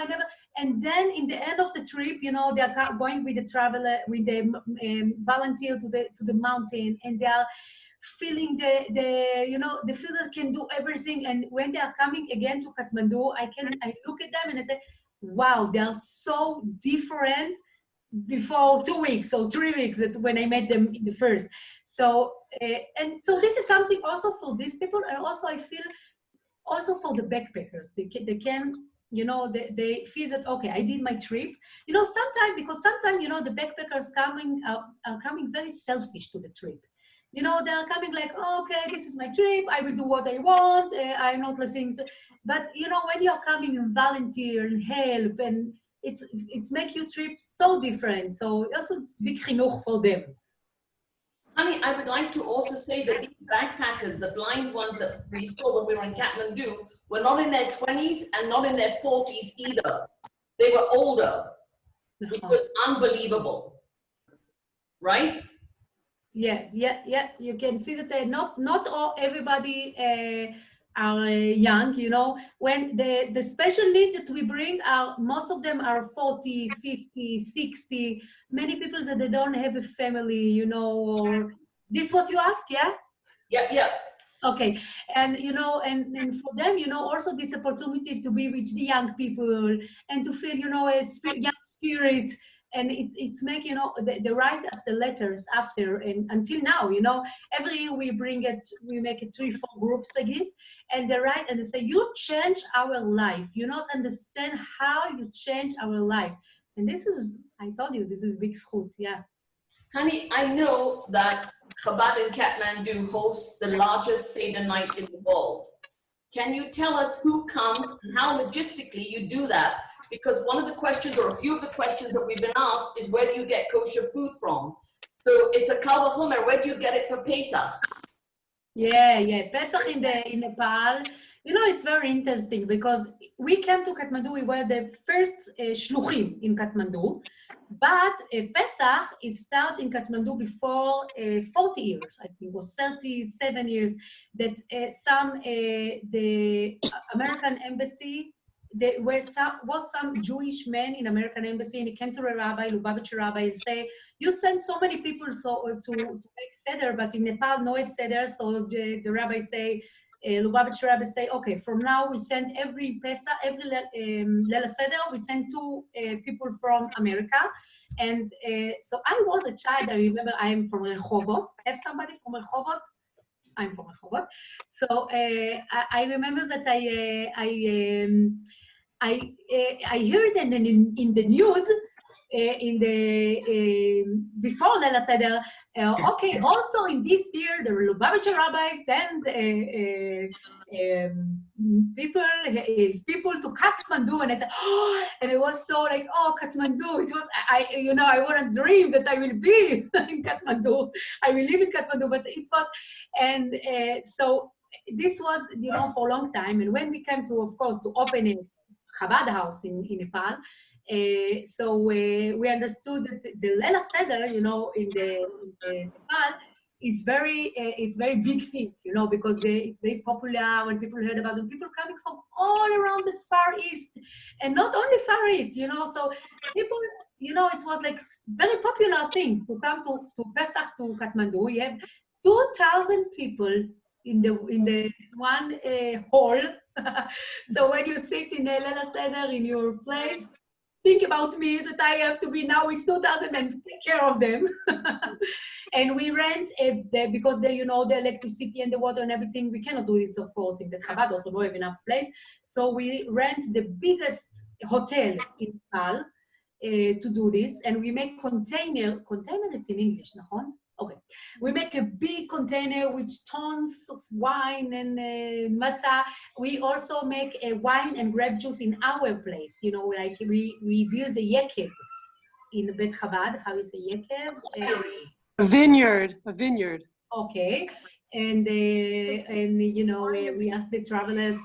and then in the end of the trip, you know, they are going with the traveler, with the volunteer to the mountain, and they are feeling the you know, the feel that can do everything. And when they are coming again to Kathmandu, I look at them and I say, wow, they are so different before 2 weeks or 3 weeks that when I met them in the first. So and so this is something also for these people, and also I feel also for the backpackers, they can, you know, they feel that, okay, I did my trip, you know, sometimes you know, the backpackers are coming very selfish to the trip. You know, they're coming like, oh, okay, this is my trip, I will do what I want, I'm not listening to, but you know, when you're coming and volunteer and help, and it's make your trip so different. So also it's big chinuch for them. Honey, I would like to also say that these backpackers, the blind ones that we saw when we were in Kathmandu, were not in their 20s and not in their 40s either. They were older, which was unbelievable, right? Yeah. You can see that not all everybody are young, you know. When the special needs that we bring are, most of them are 40, 50, 60. Many people that they don't have a family, you know, or this what you ask, yeah? Yeah. Okay, and you know, and for them, you know, also this opportunity to be with the young people and to feel, you know, a young spirit. And it's make, you know, they write us the letters after, and until now, you know, every year we make it 3-4 groups like this, and they write and they say, you change our life, you not understand how you change our life. And this is, I told you, this is big schut, yeah. Honey, I know that Chabad in Kathmandu hosts the largest Seder night in the world. Can you tell us who comes and how logistically you do that? Because one of the questions, or a few of the questions that we've been asked, is where do you get kosher food from? So it's a kal v'chomer. Where do you get it for Pesach? Yeah. Pesach in Nepal, you know, it's very interesting because we came to Kathmandu, we were the first shluchim in Kathmandu, but Pesach is start in Kathmandu before 40 years, I think, or 37 years, that the American embassy, there was some Jewish man in American embassy, and he came to the rabbi, Lubavitcher rabbi, and say, you send so many people to make Seder, but in Nepal no have Seder. So the rabbi say, Lubavitcher rabbi say, okay, from now we send every Pesach, every Leila Seder, we send 2 people from America. And so I was a child, I remember I am from Rehovot. Have somebody from Rehovot? I'm from Rehovot. So I remember that I heard it in the news, before Leila Seder, okay, also in this year, the Lubavitcher rabbi sent people to Kathmandu, and I said, oh, and it was so like, oh, Kathmandu, it was, you know, I want to dream that I will be in Kathmandu, I will live in Kathmandu, but it was, and so this was, you know, for a long time. And when we came to, of course, to open a Chabad house in Nepal, so we understood that the Leila Seder, you know, in Nepal, is it's very big things, you know, because it's very popular. When people heard about them, people coming from all around the Far East, and not only Far East, you know, so people, you know, it was like very popular thing to come to Pesach to Kathmandu. You have 2,000 people in the one hall. So when you sit in a Leila Seder in your place, think about me that I have to be now with 2,000 and take care of them. And we rent because they, you know, the electricity and the water and everything. We cannot do this, of course, in the Chabad, also don't have enough place. So we rent the biggest hotel in Nepal to do this, and we make container. Container, it's in English, nahon? Okay. We make a big container with tons of wine and matzah. We also make a wine and grape juice in our place. You know, like we build a yekev in Bet Chabad. How is a yekev? A vineyard. Okay. And you know, we ask the travelers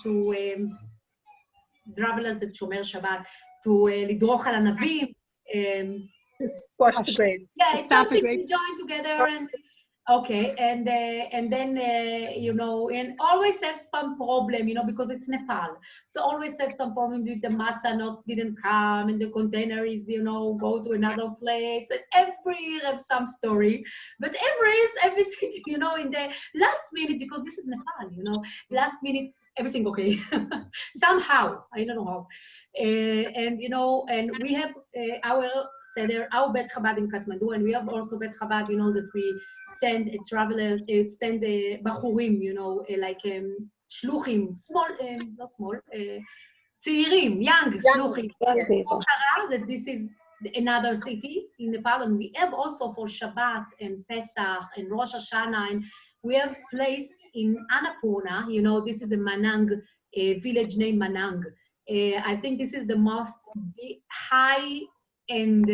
at Shomer Shabbat to לדרוך על ענבים. To squash the grapes. Yeah, it's Stop the something we grapes. join together and okay, and then you know, and always have some problem, you know, because it's Nepal. So always have some problem with the matzah didn't come, and the container is, you know, go to another place. And every year have some story, but everything, you know, in the last minute, because this is Nepal, you know, last minute everything okay somehow. I don't know how, and you know, and we have our Seder, our Bet Chabad in Katmandu, and we have also Bet Chabad, you know, that we send a traveler, send a bachurim, you know, like shluchim, small, not small, tzeirim, young shluchim. That this is another city in Nepal, and we have also for Shabbat and Pesach and Rosh Hashanah, and we have place in Annapurna, you know, this is a Manang, a village named Manang. I think this is the most high and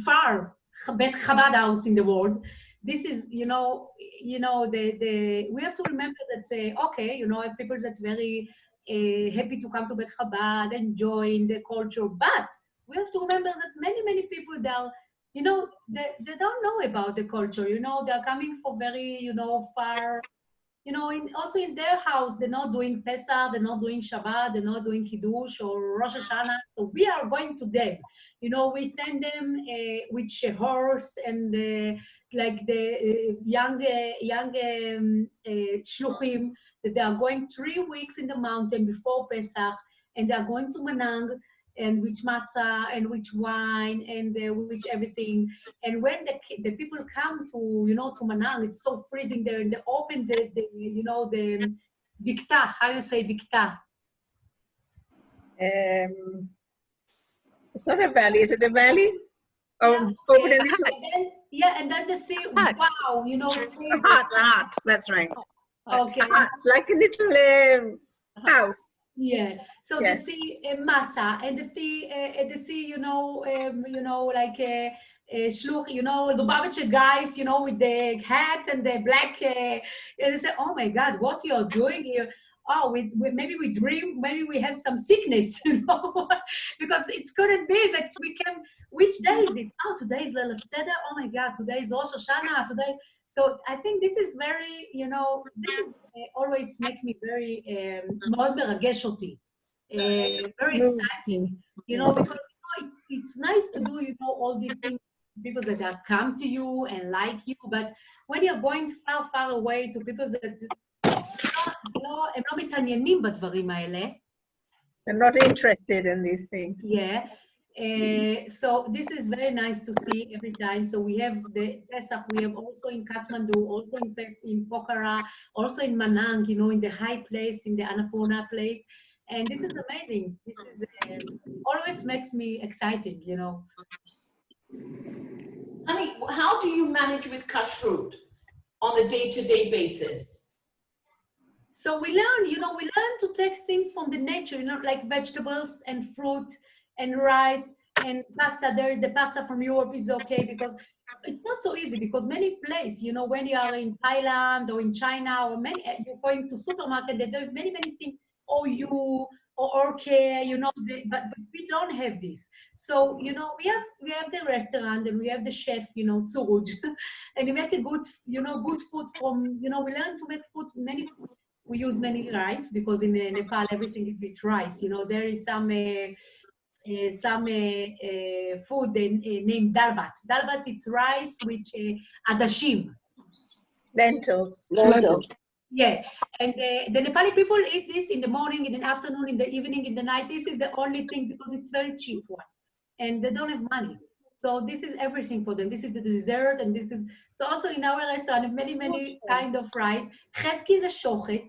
far Bet Chabad house in the world. This is, you know, we have to remember that, okay, you know, people that very happy to come to Bet Chabad, enjoying the culture, but we have to remember that many people there, you know, they don't know about the culture, you know, they're coming for very, you know, far, you know, also in their house, they're not doing Pesach, they're not doing Shabbat, they're not doing Kiddush or Rosh Hashanah. So we are going to them. You know, we send them with a horse and like the young shluchim, that they are going 3 weeks in the mountain before Pesach, and they are going to Manang, and with matzah, and with wine, and with everything. And when the people come to, you know, to Manang, it's so freezing there, and they open the you know, the bikta. How you say bikta? It's not a valley, is it a valley? Oh, open a little. And then they see, Hut. wow, you know. A hut, that's right. Okay. A hut, like a little house. Yeah. So Yes. they see matzah, and they see, you know, like shluch, you know, the Lubavitcher guys, you know, with the hat and the black, and they say, oh my God, what you're doing here? Oh, maybe we dream, maybe we have some sickness, you know, because it couldn't be that we can. Which day is this? Oh, today is Leil Seder. Oh my God, today is Rosh Hashanah. Today. So I think this is very, you know, this is always make me very מאוד מרגש אותי, very exciting, you know, because you know, it's nice to do, you know, all these things, people that have come to you and like you, but when you're going far away to people that הם לא מתעניינים בדברים האלה. I'm not interested in these things. Yeah. So this is very nice to see every time. So we have the Pesach, we have also in Katmandu, also in Pokhara, also in Manang, you know, in the high place, in the Annapurna place. And this is amazing. This is always makes me exciting, you know. Honey, how do you manage with kashrut on a day-to-day basis? So we learn, you know, to take things from the nature, you know, like vegetables and fruit and rice and pasta. The pasta from Europe is okay because it's not so easy, because many places, you know, when you are in Thailand or in China or you're going to supermarket, they have many things, OU or okay, you know, but we don't have this. So, you know, we have the restaurant and we have the chef, you know, Suruj, and we make a good, you know, good food from, you know, we learn to make food, we use many rice, because in Nepal everything is with rice. You know, there is some food named dalbat. Dalbat, it's rice with adashim. Lentils. Yeah, and the Nepali people eat this in the morning, in the afternoon, in the evening, in the night. This is the only thing, because it's very cheap one, and they don't have money. So this is everything for them. This is the dessert, and this is, so also in our restaurant, many kind of rice. Cheski is a shochet.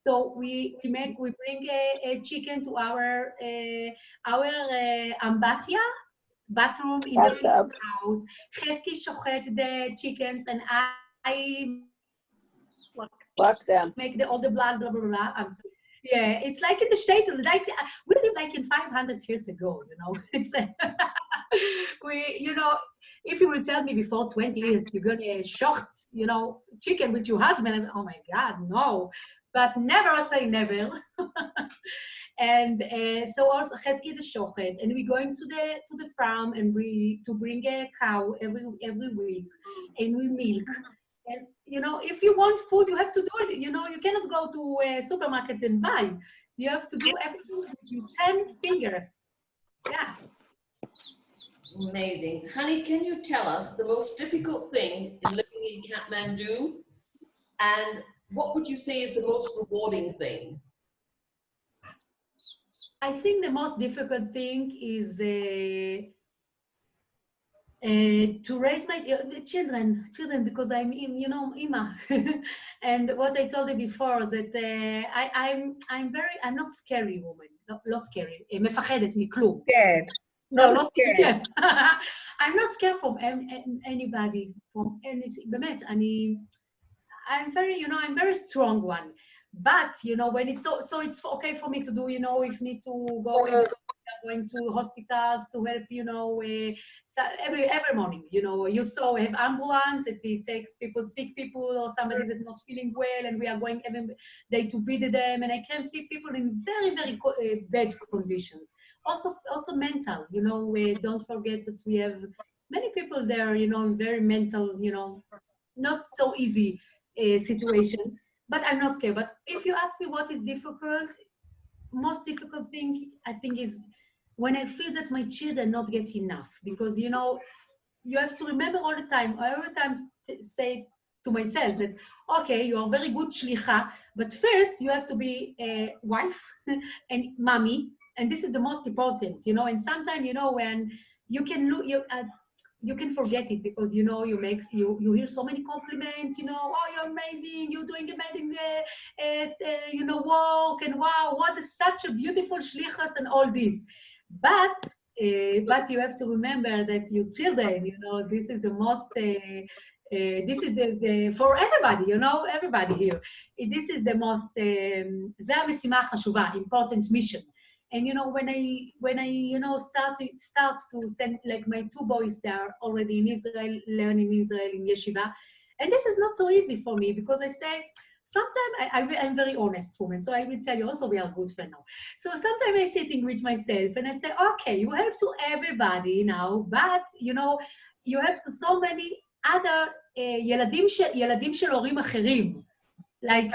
So we bring a chicken to our ambatya. bathroom in the house. Chesky shochet the chickens, and I make all the blood, blah, blah, blah. I'm sorry. Yeah, it's like in the States, like we live like in 500 years ago, you know. It's you know, if you will tell me before 20 years you're gonna shocht, you know, chicken with your husband, I say, oh my God, no. But never say never. And so also Chesky is a shochet, and we're going to the farm and to bring a cow every week, and we milk. And you know, if you want food, you have to do it. You know, you cannot go to a supermarket and buy. You have to do everything with your 10 fingers. Yeah. Amazing. Honey, can you tell us the most difficult thing in living in Kathmandu, and what would you say is the most rewarding thing? I think the most difficult thing is to raise my children, because I'm, you know, Ima. And what I told you before, that I'm not scary woman, לא scary, מפחדת מכלום. Scared. Not scared. I'm not scared from anybody, from anything. באמת, I'm very, you know, I'm very strong one. But, you know, when it's so it's okay for me to do, you know, if need to go going to hospitals to help, you know, so every morning, you know, you saw we have ambulance, it takes people, sick people, or somebody that's not feeling well, and we are going every day to visit them, and I can see people in very, very bad conditions. Also mental, you know, don't forget that we have many people there, you know, very mental, you know, not so easy situation, but I'm not scared. But if you ask me what is difficult, most difficult thing I think is when I feel that my children not get enough, because you know, you have to remember all the time. I every time say to myself that, okay, you are very good shlicha, but first you have to be a wife and mommy, and this is the most important, you know. And sometimes, you know, when you can look, you can forget it, because you know, you hear so many compliments, you know, oh, you're amazing, you're doing amazing, you know, work, and wow, what is such a beautiful shlichus and all this. But you have to remember that your children, you know, this is the most, this is the for everybody, you know, everybody here. This is the most, זה המשימה החשובה, important mission. And you know, when I you know, start to send, like my 2 boys, they are already in Israel, learning Israel in yeshiva, and this is not so easy for me, because I say, sometimes I'm very honest woman, so I will tell you also we are good friends now. So sometimes I'm sitting with myself and I say, okay, you help to everybody now, but you know, you have so many other ילדים של הורים אחרים, like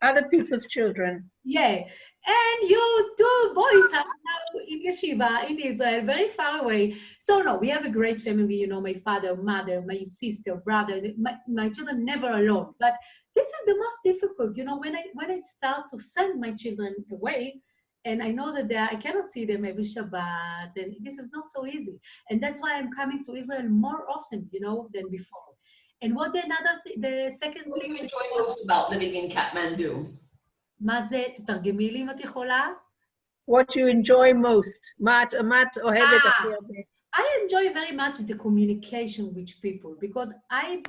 other people's children. Yeah, and you 2 boys are now in yeshiva in Israel, very far away. So no, we have a great family, you know, my father, mother, my sister, brother, my children never alone. But this is the most difficult, you know, when I start to send my children away, and I know that I cannot see them every Shabbat, and this is not so easy. And that's why I'm coming to Israel more often, you know, than before. And what the second What do thing... you enjoy most about living in Kathmandu? מה זה? תתרגמי לי אם את יכולה? What you enjoy most? מה את אוהבת הכי הרבה? I enjoy very much the communication with people, because I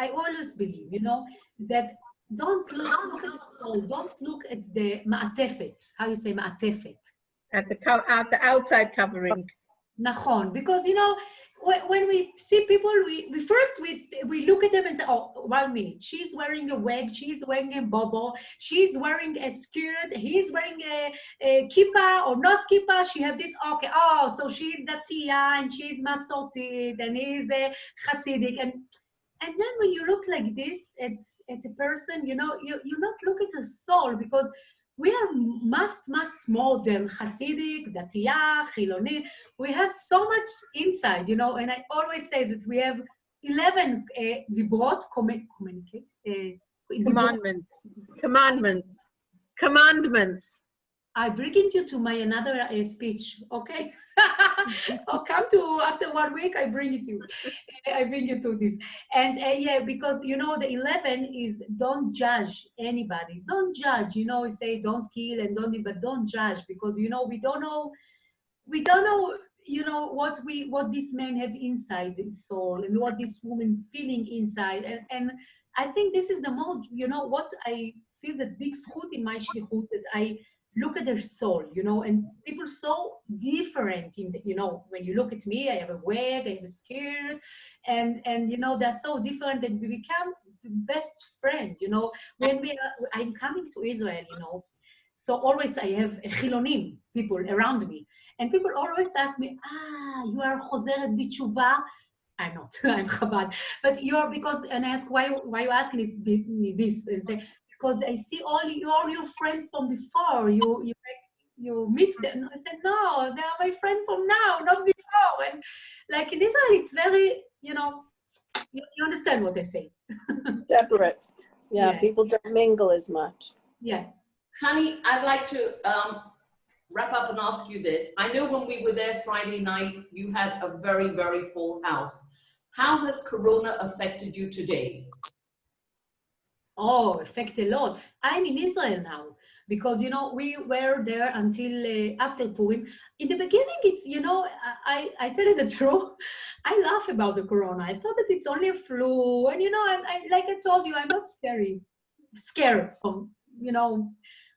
always believe, you know, that don't look at the מעטפת. How you say מעטפת? At the outside covering. נכון, because you know, when we see people, we first look at them and say, oh, 1 minute, she's wearing a wig, she's wearing a bobo, she's wearing a skirt, he's wearing a kippah or not kippah, she have this, okay, oh, so she's datiya and she's masortit and he's a Hasidic, and then when you look like this at a person, you know, you not look at the soul, because we are much more than Hasidic, Datiya, Chiloni. We have so much inside, you know, and I always say that we have 11 dibrot, commandments. I bring you to my another speech, okay? I'll come to after 1 week. I bring it to you. I bring you to this, and yeah, because you know the 11 is don't judge anybody. Don't judge. You know, we say don't kill and don't, but don't judge, because you know we don't know you know, what this man have inside his soul and what this woman feeling inside. And I think this is the more, you know, what I feel that big zchut in my shlichut, that I look at their soul, you know, and people so different in the, you know, when you look at me, I have a wig, I have a skirt, and you know, they're so different, and we become best friend, you know. When I'm coming to Israel, you know, so always I have chilonim people around me, and people always ask me, you are chozeret b'tshuva? I'm not, I'm Chabad. But you're, because, and I ask, why you asking me this? And say, because I see all your friends from before. You meet them. I said, no, they are my friend from now, not before. And like in Israel, it's very, you know, you understand what I say. Separate. Yeah, Yeah. people don't mingle as much. Yeah. Honey, I'd like to wrap up and ask you this. I know when we were there Friday night, you had a very, very full house. How has Corona affected you today? Oh, affect a lot. I'm in Israel now because, you know, we were there until after Purim. In the beginning, it's, you know, I tell you the truth, I laugh about the Corona. I thought that it's only a flu. And, you know, I like I told you, I'm not scared from, you know,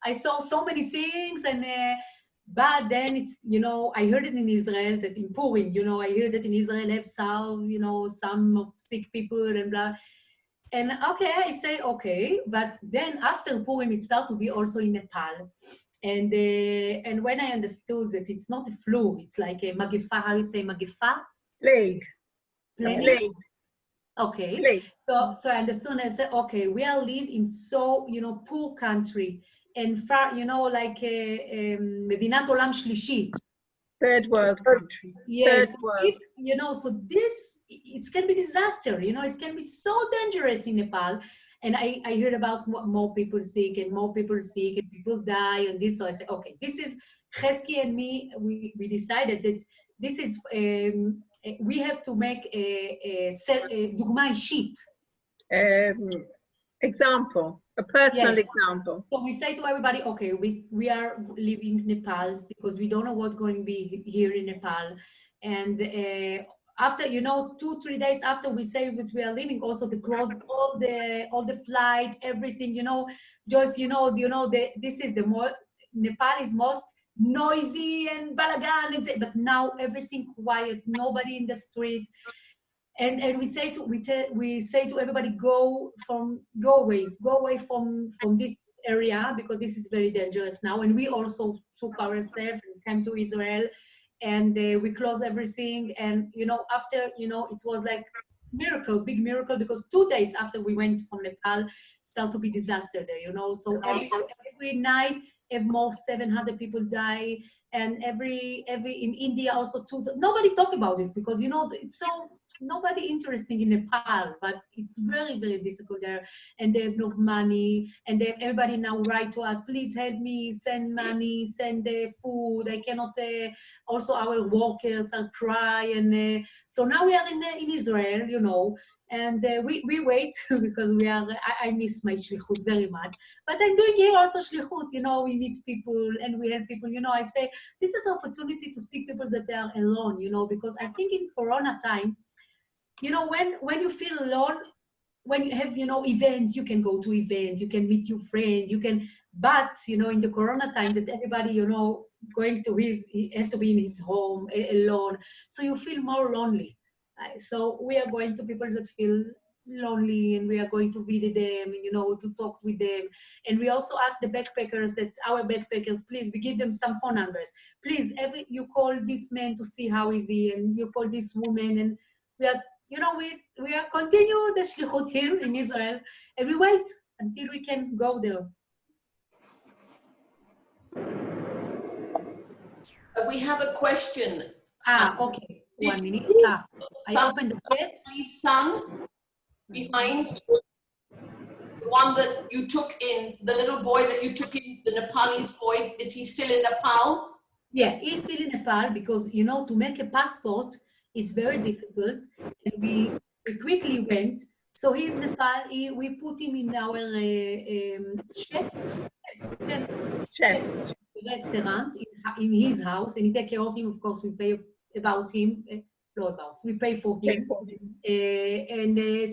I saw so many things, and but then it's, you know, I heard it in Israel that in Purim, you know, I heard that in Israel have some, you know, some of sick people and blah. And okay, I say okay, but then after Purim, it started to be also in Nepal. And when I understood that it's not a flu, it's like a magifa, how you say magifa? Plague. Plague. Okay. Plague. So I understood, and I said, okay, we are live in so, you know, poor country and far, you know, like Medinat Olam Shlishi. Third world country. Yes, Third world. if, you know, so this, it can be disaster, you know, it can be so dangerous in Nepal. And I heard about more people sick and more people sick and people die and this. So I said, okay, this is Chesky and me, we decided that this is, we have to make a dugma ishit. Example, a personal Yes. example. So we say to everybody, okay, we are living in Nepal because we don't know what's going to be here in Nepal. And after, you know, 2-3 days after we say that we are leaving, also to close all the flight, everything, you know, Joyce, you know, this is the more, Nepal is most noisy and balagan, but now everything quiet, nobody in the street. And we say to everybody, go away from this area, because this is very dangerous now. And we also took ourselves and came to Israel, and we closed everything. And, you know, after, you know, it was like miracle, big miracle, because 2 days after we went from Nepal, start to be disaster there, you know. So every night, more 700 people die. And every in India also too. Nobody talk about this because, you know, it's so nobody interesting in Nepal, but it's very, very difficult there, and they have no money, and they have everybody now write to us, please help me, send money, send food. I cannot. Also, our workers are crying, so now we are in Israel, you know. And we wait because we are. I miss my shlichut very much, but I'm doing here also shlichut. You know, we need people and we help people. You know, I say this is an opportunity to see people that they are alone. You know, because I think in Corona time, you know, when you feel alone, when you have, you know, events, you can go to events, you can meet your friends, you can. But you know, in the Corona times, that everybody, you know, going to have to be in his home alone, so you feel more lonely. So we are going to people that feel lonely, and we are going to visit them, and, you know, to talk with them. And we also ask the backpackers, that our backpackers, please, we give them some phone numbers. Please, you call this man to see how is he, and you call this woman, and we are, you know, we are continue the shlichut here in Israel, and we wait until we can go there. We have a question. Okay. 1 minute. I opened the chat. Son behind the one that you took in, the little boy that you took in, the Nepalese boy, is he still in Nepal? Yeah, he's still in Nepal because, you know, to make a passport, it's very difficult. And we quickly went. So he's Nepal. We put him in our chef restaurant in his house, and he take care of him. Of course, we pay about him. Not about, we pay for him.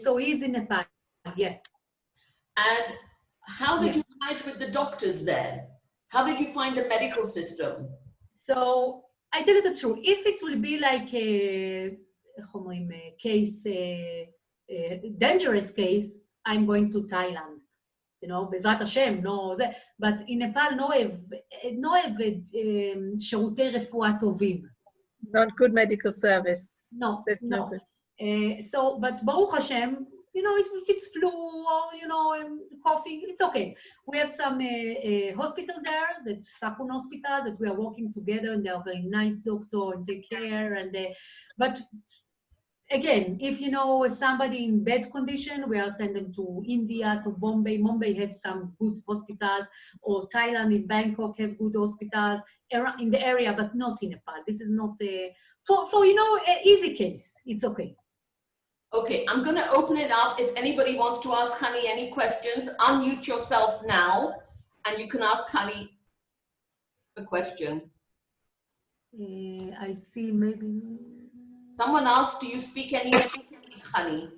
So he's in Nepal, yeah. And how did you manage with the doctors there? How did you find the medical system? So I tell you the truth, if it will be like a case, dangerous case, I'm going to Thailand. You know, בעזרת השם, no, but in Nepal, no have שירותי רפואה טובים. Not good medical service. No, That's no. not good. So, but Baruch Hashem, you know, if it's flu or, you know, coughing, it's okay. We have some hospital there, the Sakun Hospital, that we are working together, and they are very nice doctor and take care. And but again, if you know somebody in bad condition, we are send them to India, to Bombay. Bombay have some good hospitals, or Thailand in Bangkok have good hospitals in the area, but not in Nepal. This is not for you know, an easy case. It's okay. Okay, I'm going to open it up. If anybody wants to ask Hani any questions, unmute yourself now, and you can ask Hani a question. I see, maybe. Someone asked, do you speak any Nepalese, Hani?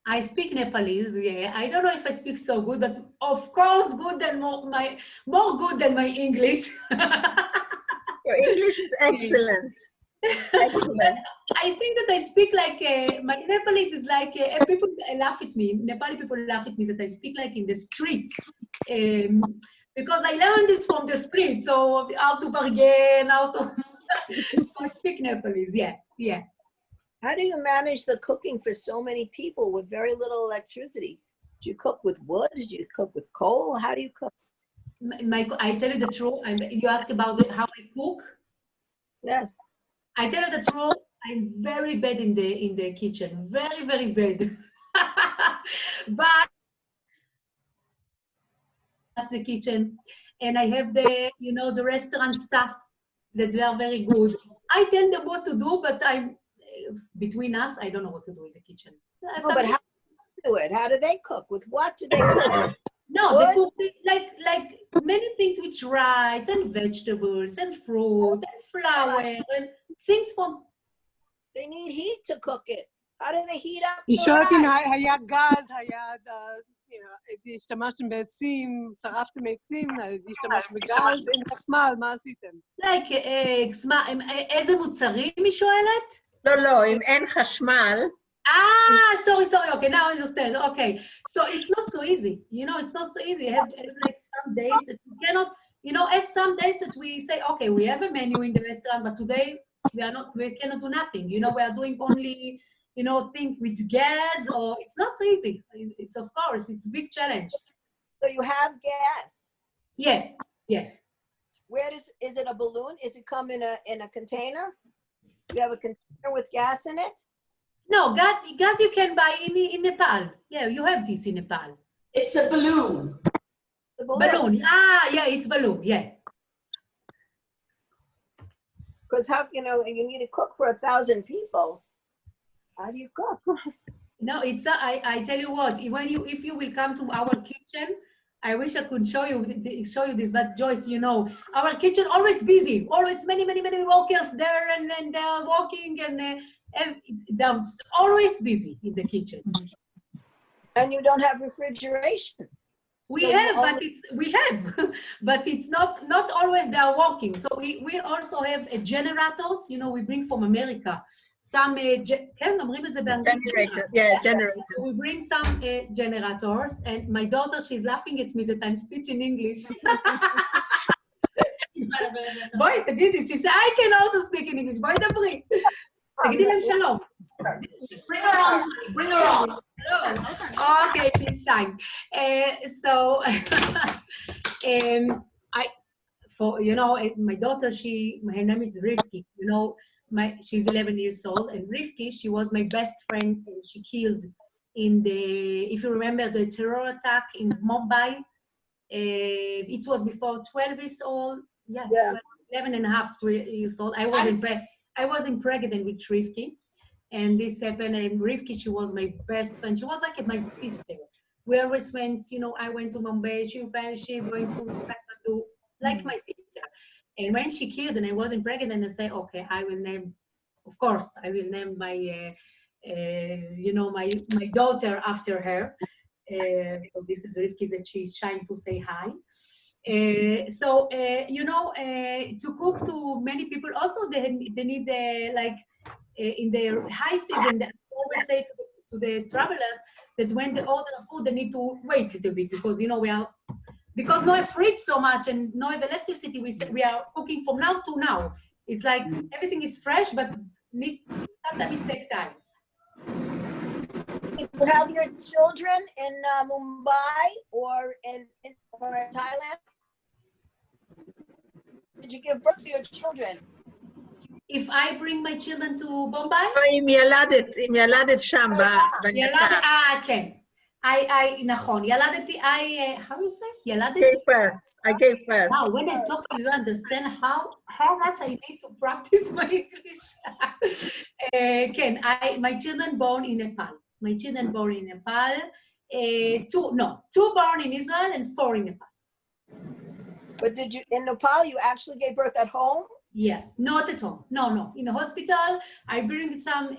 I speak Nepalese, yeah. I don't know if I speak so good, but of course good than more good than my English. Your English is excellent. Excellent. I think that I speak like, my Nepalese is like, people laugh at me, Nepali people laugh at me that I speak like in the streets. Because I learned this from the street, so how to bargain, how to, so I speak Nepalese, yeah, yeah. How do you manage the cooking for so many people with very little electricity? Do you cook with wood? Do you cook with coal? How do you cook? I tell you the truth, you ask about how I cook? Yes. I tell you the truth, I'm very bad in the kitchen, very, very bad. But the kitchen, and I have the, you know, the restaurant staff that they are very good. I tell them what to do, but between us, I don't know what to do in the kitchen. No, but how do you do it? How do they cook? With what do they cook? No, they cook like many things with rice and vegetables and fruit and flour and things from. They need heat to cook it. How do they heat up? היא שואלת אם היה גז, היה, השתמשתם בעצים, שרפתם עצים, השתמשתם בגז, אין חשמל, מה עשיתם? Like eggs, איזה מוצרים היא שואלת? לא, אם אין חשמל. Sorry, okay, now I understand, okay. So it's not so easy, you know, it's not so easy. You have like some days that you cannot, you know, have some days that we say, okay, we have a menu in the restaurant, but today we cannot do nothing, you know, we are doing only, you know, things with gas, or it's not so easy. It's, of course, it's a big challenge. So you have gas? Yeah. Where is it a balloon? Is it come in a container? You have a container with gas in it? No, gas you can buy in Nepal. Yeah, you have this in Nepal. It's a balloon. Balloon. Yeah, it's balloon, yeah. Because how, you know, you need to cook for 1,000 people. How do you cook? No, it's I tell you what, if you will come to our kitchen, I wish I could show you this, but Joyce, you know, our kitchen always busy, always many workers there, and then they're working, and they're always busy in the kitchen. And you don't have refrigeration. We have, but it's not always they are working. So we also have generators, you know, we bring from America. Some generator. Yeah, generator. So we bring some generators, and my daughter, she's laughing at me that I'm speaking English. Boy, she said, I can also speak in English. Boy, דברי. תגידי להם שלום. Bring her on, honey. Bring her on. Hello. Okay, she's shy. So, you know, my daughter, her name is Rivki, you know, she's 11 years old, and Rivki, she was my best friend, and she killed if you remember the terror attack in Mumbai. It was before 12 years old, 11 and a half years old. I wasn't pregnant with Rivki, and this happened, and Rivki, she was my best friend. She was like my sister. We always went, you know, I went to Mumbai, she going to Katmandu, like my sister. And when she killed and I wasn't pregnant, I said, okay, I will name of course, I will name my, my daughter after her. So this is Rivki that she's trying to say hi. To cook to many people, also they need in their high season, they always say to the travelers that when they order food, they need to wait a little bit because, because no fridge so much and no electricity, we are cooking from now to now. It's like everything is fresh, but sometimes it takes time. You have your children in Mumbai or in Thailand? Did you give birth to your children? If I bring my children to Bombay? אם ילדת שם בנקה. כן. נכון, ילדתי, how do you say? ילדתי? I gave birth. Wow, when I talk to you, understand how much I need to practice my English. My children born in Nepal. My children born in Nepal. Two born in Israel and 4 in Nepal. But in Nepal, you actually gave birth at home? Yeah, not at home. No. In the hospital, I bring some,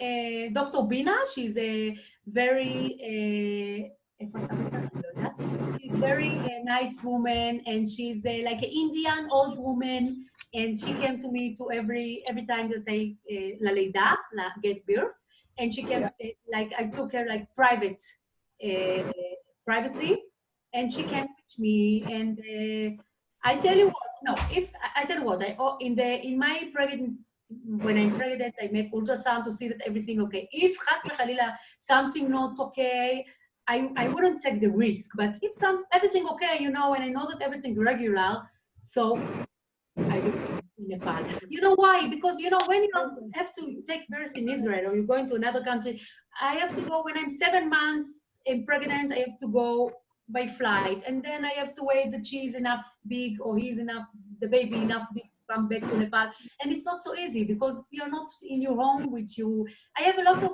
Dr. Bina, she's a very, she's very nice woman, and she's like an Indian old woman, and she came to me to every time that I get birth, and she came, I took her like privacy, and she came with me, and I tell you what, in my pregnant, when I'm pregnant, I make ultrasound to see that everything okay. If chas v'chalila something not okay, I wouldn't take the risk. But if everything okay, and I know that everything regular, so I do it in Nepal. You know why? Because when you have to take birth in Israel or you're going to another country, I have to go when I'm 7 months and pregnant. I have to go by flight, and then I have to wait that she is enough big or he's enough, the baby enough big to come back to Nepal. And it's not so easy because you're not in your home with you. I have a lot of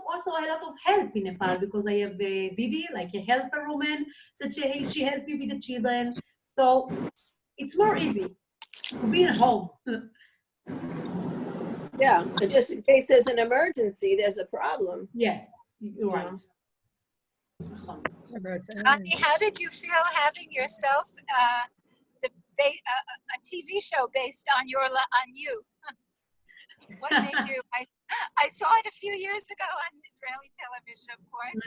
help in Nepal because I have a Didi, like a helper woman, so she helps me with the children. So it's more easy to be at home. Yeah, but just in case there's an emergency, there's a problem. Yeah, you're right. Honey, how did you feel having yourself a TV show based on you? What made you? I saw it a few years ago on Israeli television, of course.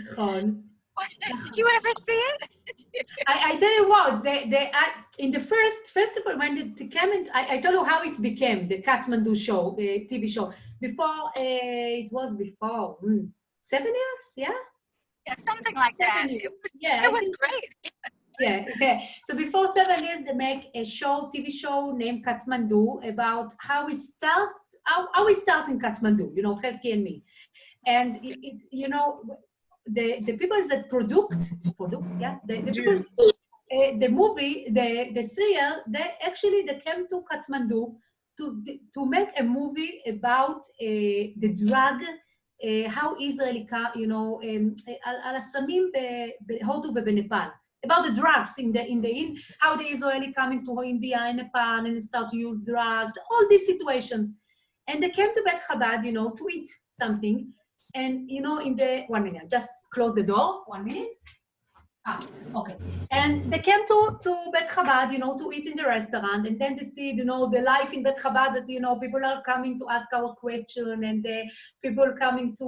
Did you ever see it? I tell you what, in the first of all, when it came in, I tell you how it became the Katmandu show, the TV show. It was before 7 years, yeah. Yeah, something like that. It was great. Yeah. So before 7 years, they make a TV show named Katmandu about how we start in Katmandu, Chesky and me. And the people that produce the movie, the serial, they came to Kathmandu to make a movie about the drug, how Israel, על הסמים בהודו ובנפאל, about the drugs how the Israeli coming to India and Nepal and start to use drugs, all this situation. And they came to Bet Chabad, to eat something. And, in the, 1 minute, just close the door, 1 minute. Okay. And they came to Bet Chabad, to eat in the restaurant. And then they see, the life in Bet Chabad that, people are coming to ask our question and people coming to,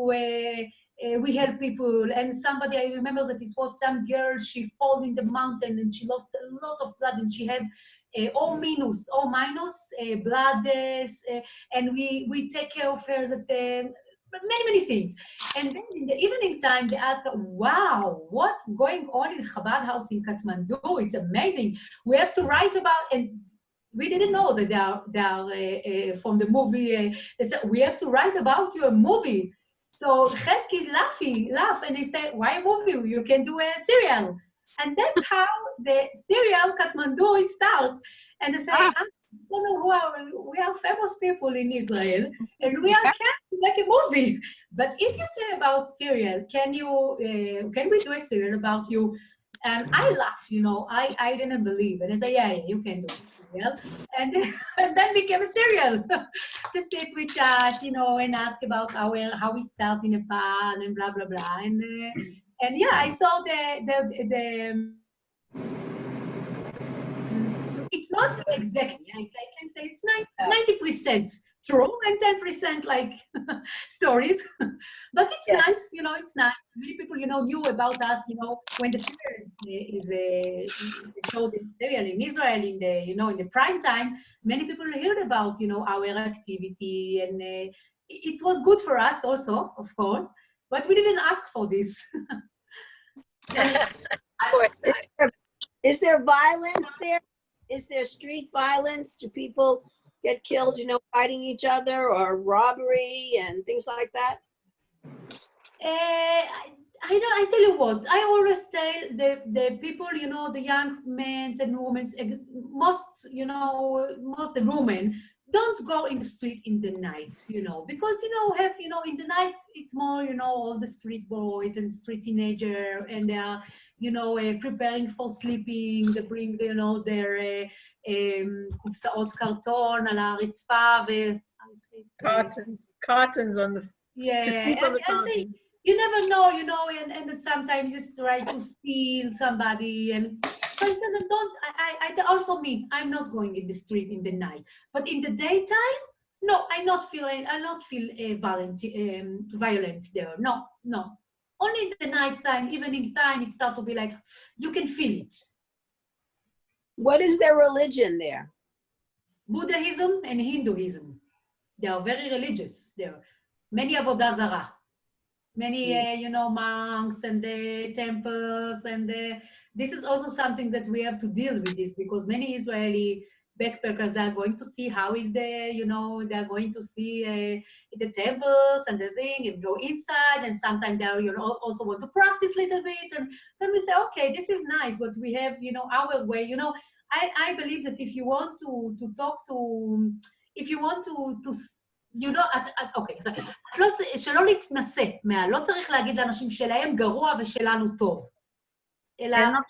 we help people. And somebody, I remember that it was some girl, she fell in the mountain and she lost a lot of blood and she had O minus blood. And we take care of her that, many things. And then in the evening time, they asked, wow, what's going on in Chabad house in Kathmandu? It's amazing. We have to write about, and we didn't know that they are from the movie. They said, we have to write about you a movie. So Chesky laugh, and he said, why a movie? You can do a serial. And that's how the serial Kathmandu starts. And they say, don't know we are famous people in Israel, and we are trying to make a movie. But if you say about serial, can we do a serial about you? And I laugh, you know, I didn't believe. And I say, yeah, you can do cereal. And then became a serial to sit with us, you know, and ask about how we start in Nepal and blah, blah, blah. And yeah, I saw it's not exactly, I can say it's 90% true and 10% like stories. But it's nice, you know, it's nice. Many people, you know, knew about us, you know, when the serial is showed in serial in Israel in the, you know, in the prime time, many people heard about, you know, our activity, and it was good for us also, of course, but we didn't ask for this. Of course not. Is there violence there? Is there street violence? Do people get killed, you know, fighting each other, or robbery and things like that? I tell you what, I always tell the people, you know, the young men and women, most, you know, most the women, don't go in the street in the night, you know, because, you know, in the night, it's more, you know, all the street boys and street teenager, and they are, you know, preparing for sleeping. They bring, you know, their קופסאות קרטון על הרצפה cartons on the, yeah, to sleep on the cartons. You never know, you know, and sometimes you just try to steal somebody, and also me, I'm not going in the street in the night, but in the daytime, no, I not feel violent there. No. Only in the night time, evening time, it starts to be like, you can feel it. What is their religion there? Buddhism and Hinduism. They are very religious there. Many Avodah Zarah. Many, you know, monks and the temples, and this is also something that we have to deal with this, because many Israeli backpackers, they are going to see how is the, you know, they are going to see the temples and the thing, and go inside, and sometimes they are, you know, also want to practice a little bit, and then we say, okay, this is nice, but we have, you know, our way, you know. I believe that if you want to talk to, if you want to you know, אוקיי, שלא להתנסה, לא צריך להגיד לאנשים שלהם גרוע ושלנו טוב. And not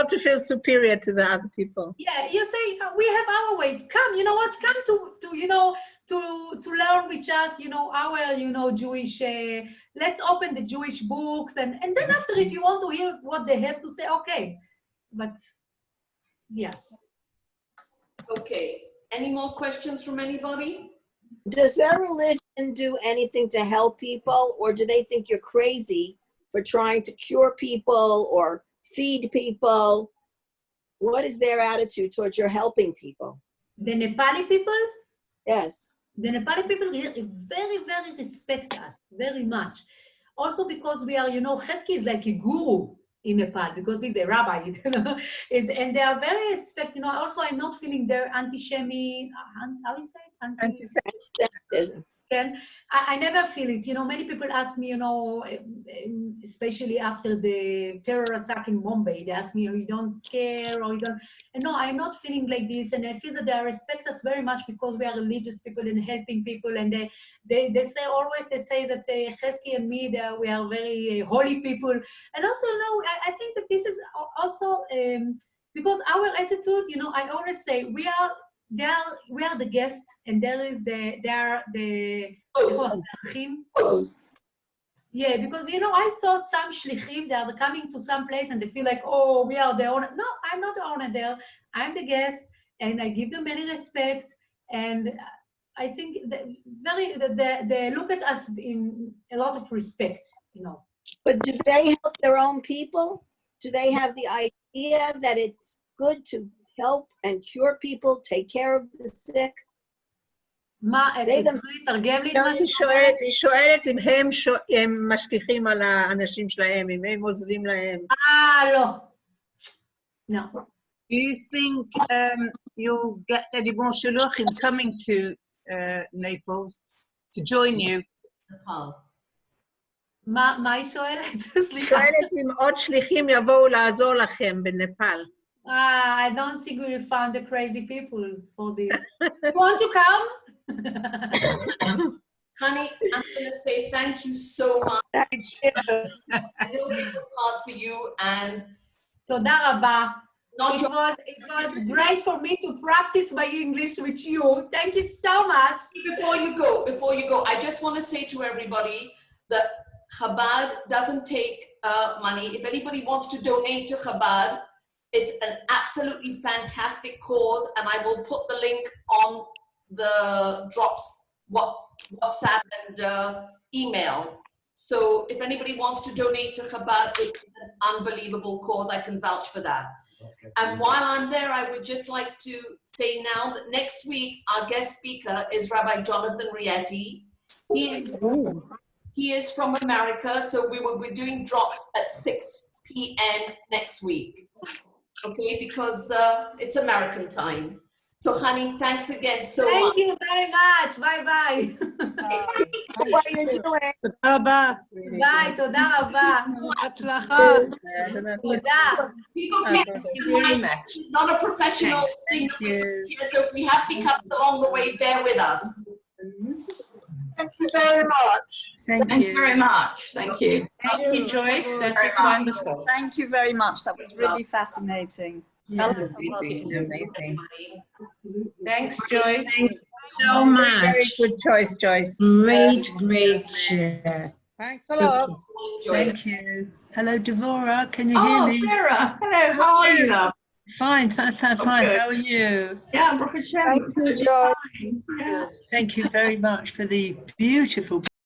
to feel superior to the other people. Yeah, you say, we have our way. Come, you know what, come to you know, to learn with us, you know, our, you know, Jewish, let's open the Jewish books, and then after, if you want to hear what they have to say, okay. But, yeah. Okay. Any more questions from anybody? Does their religion do anything to help people, or do they think you're crazy for trying to cure people or feed people? What is their attitude towards your helping people? The Nepali people? Yes. The Nepali people very, very respect us, very much. Also because we are, you know, Chesky is like a guru in Nepal, because he's a rabbi, you know, and they are very respect, you know. Also, I'm not feeling their anti-Shemi, how you say it? Anti-Semitism. I never feel it. You know, many people ask me, you know, especially after the terror attack in Bombay, they ask me, oh, you don't scare, or you don't, and no, I'm not feeling like this, and I feel that they respect us very much because we are religious people and helping people, and they say always, they say that Chesky and me, we are very holy people, and also, you know, I think that this is also, because our attitude, you know, I always say, we are the guest, and they are the host. Yeah, because, you know, I thought some shlichim, they are coming to some place and they feel like, oh, we are the owner. No, I'm not the owner there. I'm the guest, and I give them many respect, and I think they look at us in a lot of respect, you know. But do they help their own people? Do they have the idea that it's good to help and cure people, take care of the sick? היא שואלת אם הם משגיחים על האנשים שלהם, אם הם עוזרים להם. לא. No. Do you think you'll get any more shluchim coming to Naples to join you? מה היא שואלת? סליחה. שואלת אם עוד שליחים יבואו לעזור לכם בנפאל. I don't think we will find the crazy people for this. You want to come? Honey, I'm going to say thank you so much. I know it was hard for you, and תודה רבה. It was great for me to practice my English with you. Thank you so much. Before you go, I just want to say to everybody that Chabad doesn't take money. If anybody wants to donate to Chabad, it's an absolutely fantastic cause, and I will put the link on the drops, WhatsApp and email. So if anybody wants to donate to Chabad, it's an unbelievable cause. I can vouch for that. Okay. And while I'm there, I would just like to say now that next week, our guest speaker is Rabbi Jonathan Rietti. He is from America, so we will be doing drops at 6 p.m. next week. Okay, because it's American time. So, honey, thanks again so much. Thank you very much. Bye-bye. What are you doing? Bye, תודה רבה. הצלחה. תודה. People can't It's not a professional thing here, so if we have hiccups along the way, bear with us. Thank you very much. Thank you very much. Thank you. Thank you, Joyce. That was wonderful. Thank you very much. That was really fascinating. Yeah, amazing. Thanks, Joyce. Thank you so much. Very good choice, Joyce. Great share. Thanks a lot. Thank you. Hello, Devorah. Can you hear me? Oh, Sarah. Hello. How are you, love? Fine, fine. How are you? Yeah, Baruch Hashem. Thank you very much for the beautiful